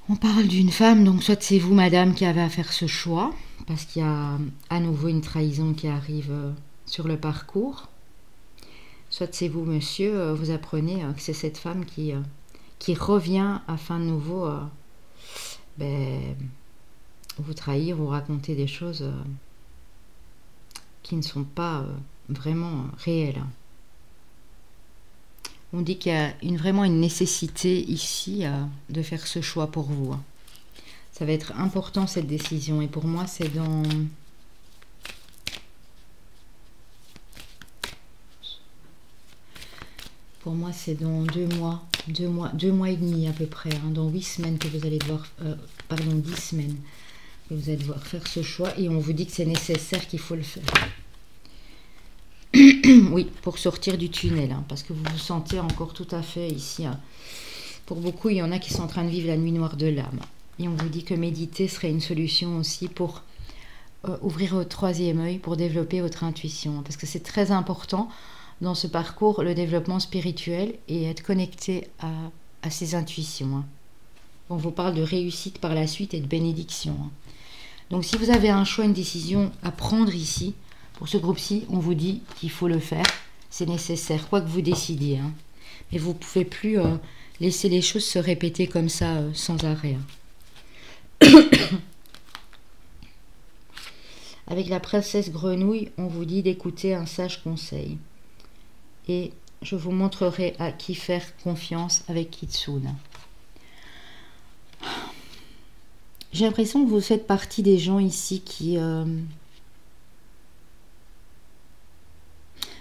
On parle d'une femme, donc soit c'est vous, madame, qui avez à faire ce choix, parce qu'il y a à nouveau une trahison qui arrive sur le parcours. Soit c'est vous, monsieur, vous apprenez que c'est cette femme qui revient afin de nouveau vous trahir, vous raconter des choses qui ne sont pas vraiment réelles. On dit qu'il y a vraiment une nécessité ici de faire ce choix pour vous. Hein. Ça va être important cette décision et pour moi c'est dans... Pour moi, c'est dans 2 mois et demi à peu près, hein, dans 8 semaines que vous allez devoir, pardon, 10 semaines que vous allez devoir faire ce choix, et on vous dit que c'est nécessaire, qu'il faut le faire. Oui, pour sortir du tunnel, hein, parce que vous vous sentez encore tout à fait ici. Hein. Pour beaucoup, il y en a qui sont en train de vivre la nuit noire de l'âme. Et on vous dit que méditer serait une solution aussi pour ouvrir votre troisième œil, pour développer votre intuition. Parce que c'est très important dans ce parcours, le développement spirituel et être connecté à ses intuitions. Hein. On vous parle de réussite par la suite et de bénédiction. Hein. Donc si vous avez un choix, une décision à prendre ici, pour ce groupe-ci, on vous dit qu'il faut le faire. C'est nécessaire, quoi que vous décidiez. Hein. Mais vous ne pouvez plus laisser les choses se répéter comme ça, sans arrêt. Hein. Avec la princesse grenouille, on vous dit d'écouter un sage conseil. Et je vous montrerai à qui faire confiance avec Kitsune. J'ai l'impression que vous faites partie des gens ici qui...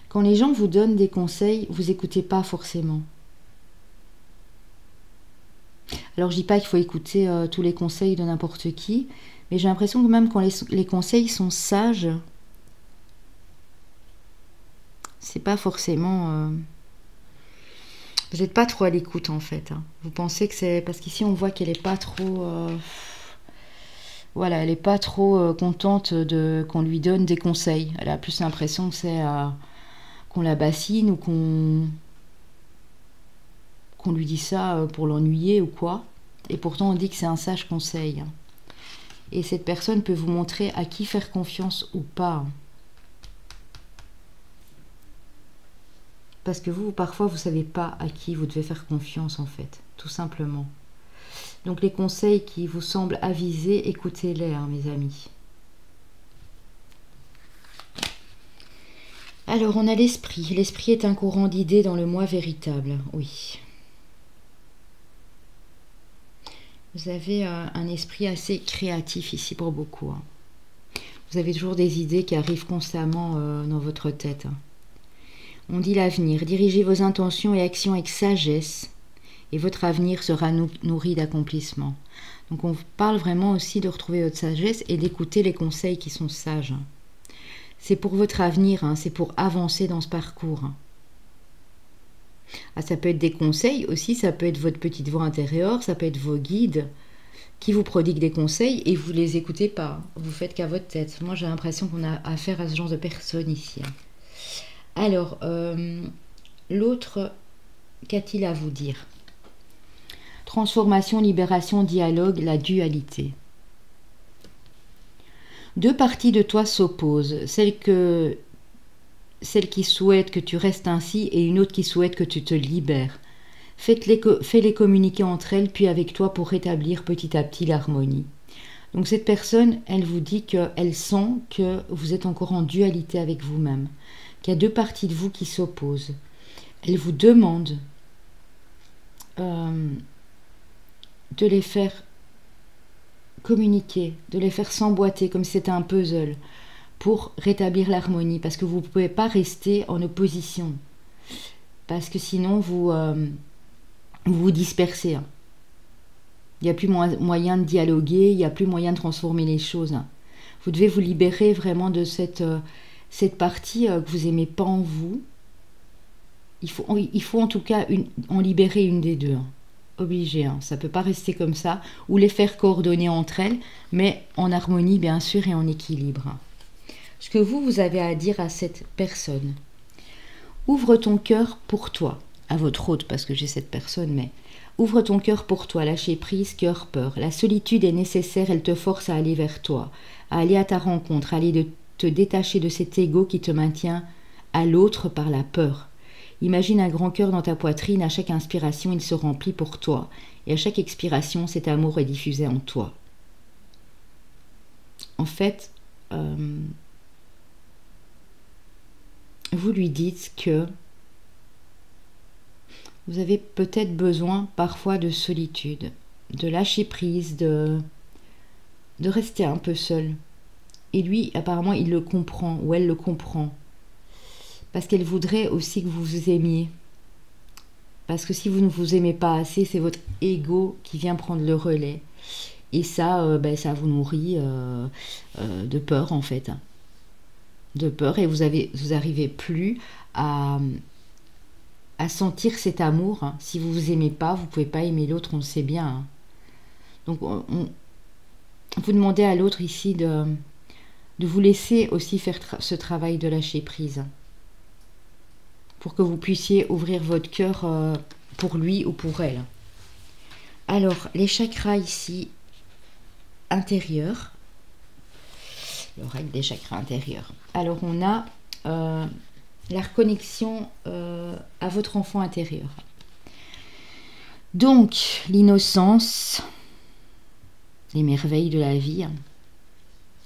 quand les gens vous donnent des conseils, vous n'écoutez pas forcément. Alors je dis pas qu'il faut écouter tous les conseils de n'importe qui, mais j'ai l'impression que même quand les conseils sont sages, c'est pas forcément... vous n'êtes pas trop à l'écoute en fait. Hein. Vous pensez que c'est... Parce qu'ici on voit qu'elle n'est pas trop... voilà, elle n'est pas trop contente qu'on lui donne des conseils. Elle a plus l'impression que c'est... qu'on la bassine ou qu'on lui dit ça pour l'ennuyer ou quoi. Et pourtant on dit que c'est un sage conseil. Et cette personne peut vous montrer à qui faire confiance ou pas. Parce que vous, parfois, vous ne savez pas à qui vous devez faire confiance en fait, tout simplement. Donc les conseils qui vous semblent avisés, écoutez-les, hein, mes amis. Alors, on a l'esprit. L'esprit est un courant d'idées dans le moi véritable, oui. Vous avez un esprit assez créatif ici pour beaucoup. Hein. Vous avez toujours des idées qui arrivent constamment dans votre tête. Hein. On dit l'avenir. Dirigez vos intentions et actions avec sagesse et votre avenir sera nourri d'accomplissements. Donc, on parle vraiment aussi de retrouver votre sagesse et d'écouter les conseils qui sont sages. Hein. C'est pour votre avenir, hein, c'est pour avancer dans ce parcours. Hein. Ah, ça peut être des conseils aussi, ça peut être votre petite voix intérieure, ça peut être vos guides qui vous prodiguent des conseils et vous ne les écoutez pas. Vous faites qu'à votre tête. Moi, j'ai l'impression qu'on a affaire à ce genre de personnes ici. Hein. Alors, l'autre, qu'a-t-il à vous dire? Transformation, libération, dialogue, la dualité. Deux parties de toi s'opposent, celle qui souhaite que tu restes ainsi et une autre qui souhaite que tu te libères. Fais-les communiquer entre elles, puis avec toi pour rétablir petit à petit l'harmonie. Donc cette personne, elle vous dit qu'elle sent que vous êtes encore en dualité avec vous-même, qu'il y a deux parties de vous qui s'opposent. Elle vous demande de les faire communiquer, de les faire s'emboîter comme si c'était un puzzle pour rétablir l'harmonie, parce que vous ne pouvez pas rester en opposition, parce que sinon vous vous dispersez. Hein. Il n'y a plus moyen de dialoguer, il n'y a plus moyen de transformer les choses. Hein. Vous devez vous libérer vraiment de cette partie que vous n'aimez pas en vous. Il faut en tout cas en libérer une des deux. Hein. Obligé, hein. Ça ne peut pas rester comme ça, ou les faire coordonner entre elles, mais en harmonie bien sûr et en équilibre. Hein. Ce que vous avez à dire à cette personne. Ouvre ton cœur pour toi, à votre hôte parce que j'ai cette personne, mais ouvre ton cœur pour toi, lâcher prise, cœur, peur. La solitude est nécessaire, elle te force à aller vers toi, à aller à ta rencontre, à aller te détacher de cet ego qui te maintient à l'autre par la peur. Imagine un grand cœur dans ta poitrine, à chaque inspiration il se remplit pour toi, et à chaque expiration cet amour est diffusé en toi. En fait, vous lui dites que vous avez peut-être besoin parfois de solitude, de lâcher prise, de rester un peu seul. Et lui, apparemment, il le comprend, ou elle le comprend. Parce qu'elle voudrait aussi que vous vous aimiez. Parce que si vous ne vous aimez pas assez, c'est votre ego qui vient prendre le relais. Et ça, ça vous nourrit de peur, en fait. De peur, et vous n'arrivez plus à sentir cet amour. Hein. Si vous vous aimez pas, vous pouvez pas aimer l'autre, on le sait bien. Hein. Donc, vous demandez à l'autre ici de vous laisser aussi faire ce travail de lâcher prise. Pour que vous puissiez ouvrir votre cœur pour lui ou pour elle. Alors, les chakras ici, intérieurs. Le règle des chakras intérieurs. Alors, on a la reconnexion à votre enfant intérieur. Donc, l'innocence, les merveilles de la vie.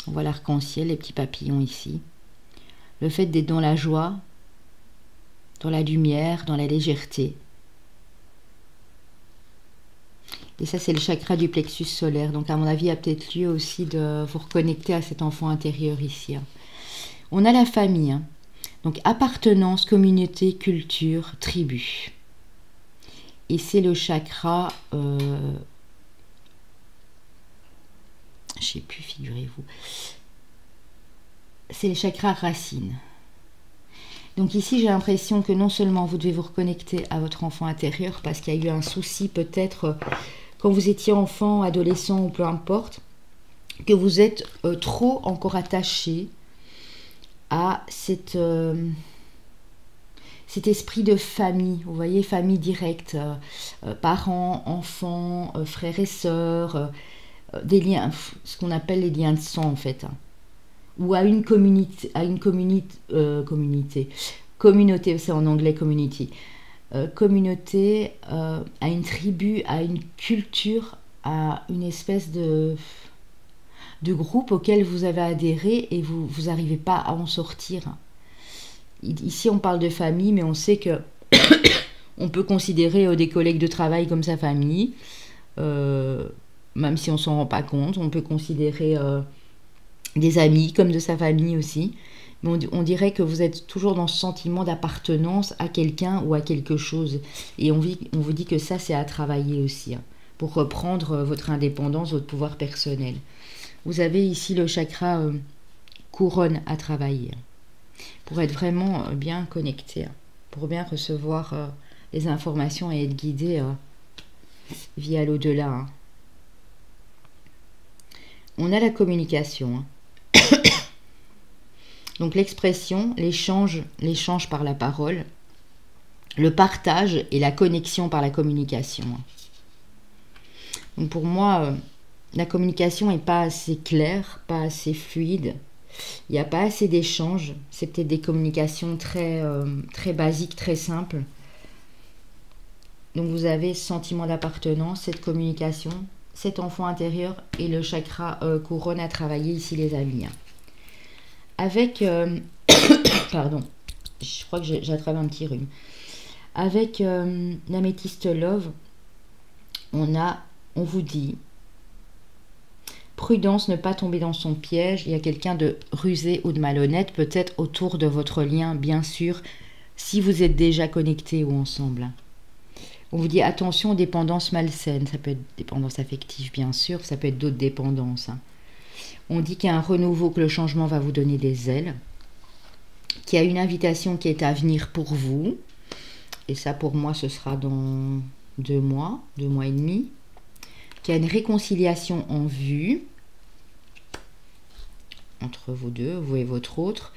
On voit l'arc-en-ciel, les petits papillons ici. Le fait d'être dans la joie, dans la lumière, dans la légèreté. Et ça, c'est le chakra du plexus solaire. Donc, à mon avis, il y a peut-être lieu aussi de vous reconnecter à cet enfant intérieur ici. On a la famille. Donc, appartenance, communauté, culture, tribu. Et c'est le chakra... je ne sais plus, figurez-vous. C'est le chakra racine. Donc ici, j'ai l'impression que non seulement vous devez vous reconnecter à votre enfant intérieur, parce qu'il y a eu un souci peut-être quand vous étiez enfant, adolescent ou peu importe, que vous êtes trop encore attaché à cet esprit de famille. Vous voyez, famille directe, parents, enfants, frères et sœurs, des liens, ce qu'on appelle les liens de sang en fait. Ou à une communauté, communauté, c'est en anglais community, communauté, à une tribu, à une culture, à une espèce de groupe auquel vous avez adhéré et vous n'arrivez pas à en sortir. Ici, on parle de famille, mais on sait que on peut considérer des collègues de travail comme sa famille, même si on ne s'en rend pas compte. On peut considérer des amis comme de sa famille aussi. Mais on dirait que vous êtes toujours dans ce sentiment d'appartenance à quelqu'un ou à quelque chose. Et on vous dit que ça, c'est à travailler aussi, hein, pour reprendre votre indépendance, votre pouvoir personnel. Vous avez ici le chakra couronne à travailler, pour être vraiment bien connecté, pour bien recevoir les informations et être guidé via l'au-delà. Hein. On a la communication. Hein. Donc l'expression, l'échange par la parole, le partage et la connexion par la communication. Donc pour moi, la communication n'est pas assez claire, pas assez fluide. Il n'y a pas assez d'échanges. C'est peut-être des communications très, très basiques, très simples. Donc vous avez ce sentiment d'appartenance, cette communication, cet enfant intérieur et le chakra couronne à travailler ici les amis. Avec, pardon, je crois que j'attrape un petit rhume. Avec l'améthyste love, on vous dit, prudence, ne pas tomber dans son piège. Il y a quelqu'un de rusé ou de malhonnête, peut-être autour de votre lien, bien sûr, si vous êtes déjà connectés ou ensemble. On vous dit attention aux dépendances malsaines. Ça peut être dépendance affective, bien sûr, ça peut être d'autres dépendances. Hein. On dit qu'il y a un renouveau, que le changement va vous donner des ailes, qu'il y a une invitation qui est à venir pour vous. Et ça, pour moi, ce sera dans 2 mois et demi. Qu'il y a une réconciliation en vue entre vous deux, vous et votre autre.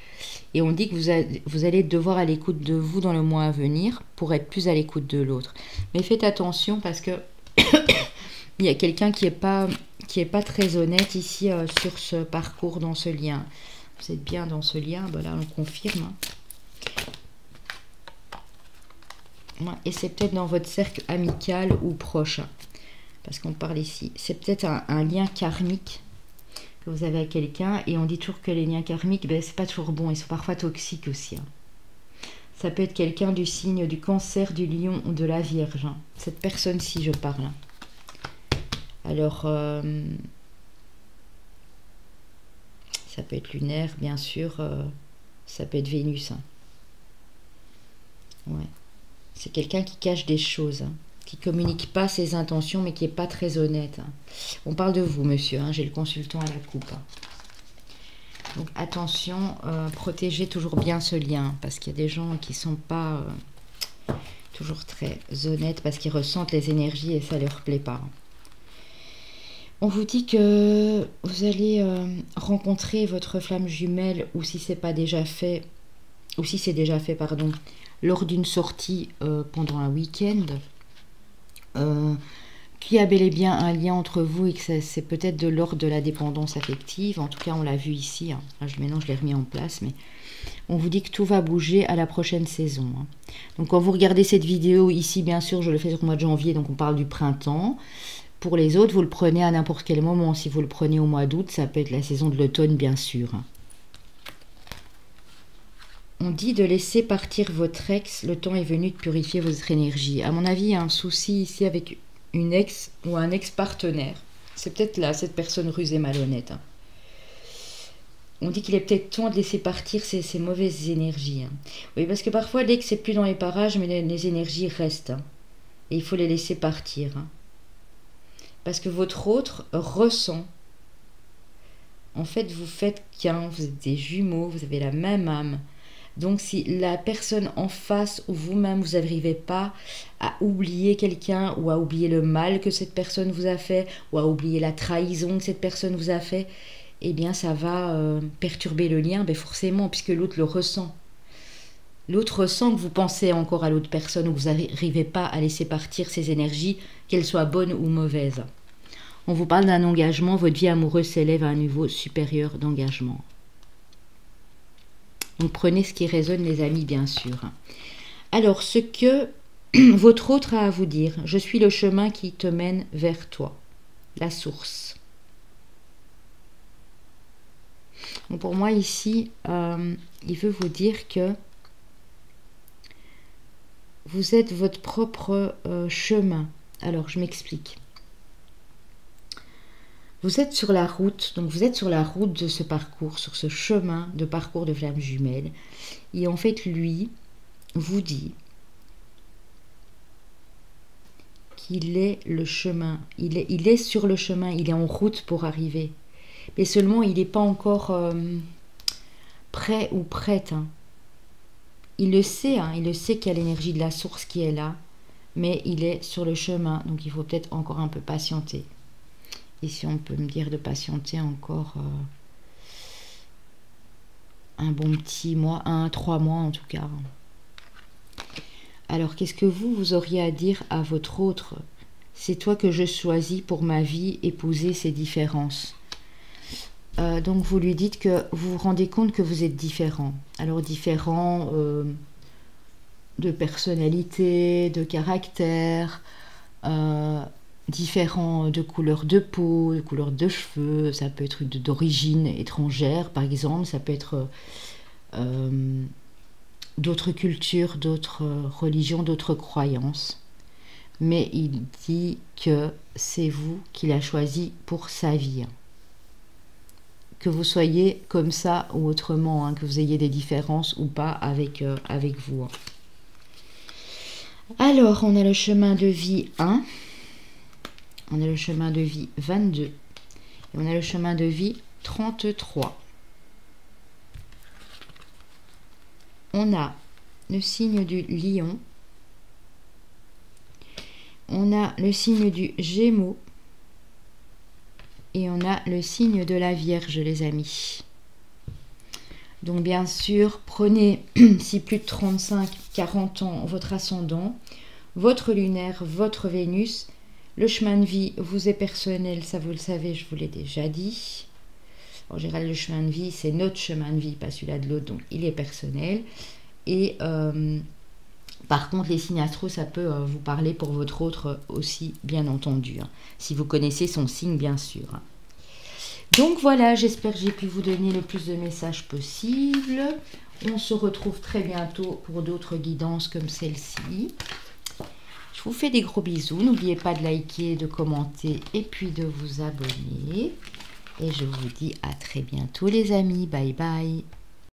Et on dit que vous allez devoir à l'écoute de vous dans le mois à venir pour être plus à l'écoute de l'autre. Mais faites attention parce que il y a quelqu'un qui est pas très honnête ici sur ce parcours, dans ce lien. Vous êtes bien dans ce lien, ben là on confirme. Ouais, et c'est peut-être dans votre cercle amical ou proche. Parce qu'on parle ici. C'est peut-être un lien karmique que vous avez avec quelqu'un. Et on dit toujours que les liens karmiques, ben, c'est pas toujours bon. Ils sont parfois toxiques aussi. Hein. Ça peut être quelqu'un du signe du Cancer, du Lion ou de la Vierge. Hein. Cette personne-ci, je parle. Hein. Alors, ça peut être lunaire, bien sûr. Ça peut être Vénus. Hein. Ouais. C'est quelqu'un qui cache des choses, hein, qui communique pas ses intentions, mais qui est pas très honnête. Hein. On parle de vous, monsieur. Hein, j'ai le consultant à la coupe. Hein. Donc attention, protégez toujours bien ce lien, parce qu'il y a des gens qui sont pas toujours très honnêtes, parce qu'ils ressentent les énergies et ça leur plaît pas. On vous dit que vous allez rencontrer votre flamme jumelle, ou si c'est pas déjà fait, ou si c'est déjà fait, pardon, lors d'une sortie pendant un week-end, qu'il y a bel et bien un lien entre vous et que c'est peut-être de l'ordre de la dépendance affective. En tout cas, on l'a vu ici. Hein. Maintenant, je l'ai remis en place, mais on vous dit que tout va bouger à la prochaine saison. Hein. Donc, quand vous regardez cette vidéo, ici, bien sûr, je le fais sur le mois de janvier, donc on parle du printemps. Pour les autres, vous le prenez à n'importe quel moment. Si vous le prenez au mois d'août, ça peut être la saison de l'automne, bien sûr. On dit de laisser partir votre ex. Le temps est venu de purifier votre énergie. À mon avis, il y a un souci ici avec une ex ou un ex-partenaire. C'est peut-être là, cette personne rusée malhonnête. Hein. On dit qu'il est peut-être temps de laisser partir ces mauvaises énergies. Hein. Oui, parce que parfois, l'ex n'est plus dans les parages, mais les énergies restent. Hein. Et il faut les laisser partir. Hein. Parce que votre autre ressent. En fait, vous faites qu'un, vous êtes des jumeaux, vous avez la même âme. Donc, si la personne en face ou vous-même, vous n'arrivez pas à oublier quelqu'un ou à oublier le mal que cette personne vous a fait ou à oublier la trahison que cette personne vous a fait, eh bien, ça va perturber le lien, forcément, puisque l'autre le ressent. L'autre ressent que vous pensez encore à l'autre personne ou vous n'arrivez pas à laisser partir ces énergies, qu'elles soient bonnes ou mauvaises. On vous parle d'un engagement, votre vie amoureuse s'élève à un niveau supérieur d'engagement. Donc prenez ce qui résonne, les amis, bien sûr. Alors, ce que votre autre a à vous dire, je suis le chemin qui te mène vers toi, la source. Donc pour moi ici, il veut vous dire que vous êtes votre propre chemin. Alors, je m'explique. Vous êtes sur la route, donc vous êtes sur la route de ce parcours, sur ce chemin de parcours de flamme jumelle. Et en fait, lui vous dit qu'il est le chemin, il est sur le chemin, il est en route pour arriver. Mais seulement, il n'est pas encore prêt ou prête. Hein. Il le sait, hein, il le sait qu'il y a l'énergie de la source qui est là, mais il est sur le chemin, donc il faut peut-être encore un peu patienter. Et si on peut me dire de patienter encore un bon petit mois, 3 mois en tout cas. Alors, qu'est-ce que vous auriez à dire à votre autre? C'est toi que je choisis pour ma vie, épouser ces différences. Donc, vous lui dites que vous vous rendez compte que vous êtes différent. Alors, différent de personnalité, de caractère, différent de couleur de peau, de couleur de cheveux, ça peut être d'origine étrangère, par exemple, ça peut être d'autres cultures, d'autres religions, d'autres croyances. Mais il dit que c'est vous qui l'a choisi pour sa vie. Que vous soyez comme ça ou autrement, hein, que vous ayez des différences ou pas avec vous. Hein. Alors, on a le chemin de vie 1, on a le chemin de vie 22 et on a le chemin de vie 33. On a le signe du lion, on a le signe du Gémeaux et on a le signe de la Vierge, les amis. Donc bien sûr, prenez, si plus de 35-40 ans, votre ascendant, votre lunaire, votre Vénus. Le chemin de vie vous est personnel, ça vous le savez, je vous l'ai déjà dit. En général, le chemin de vie, c'est notre chemin de vie, pas celui-là de l'autre, donc il est personnel. Et par contre, les signes astro, ça peut vous parler pour votre autre aussi, bien entendu. Hein, si vous connaissez son signe, bien sûr. Hein. Donc voilà, j'espère que j'ai pu vous donner le plus de messages possible. On se retrouve très bientôt pour d'autres guidances comme celle-ci. Je vous fais des gros bisous. N'oubliez pas de liker, de commenter et puis de vous abonner. Et je vous dis à très bientôt les amis. Bye bye.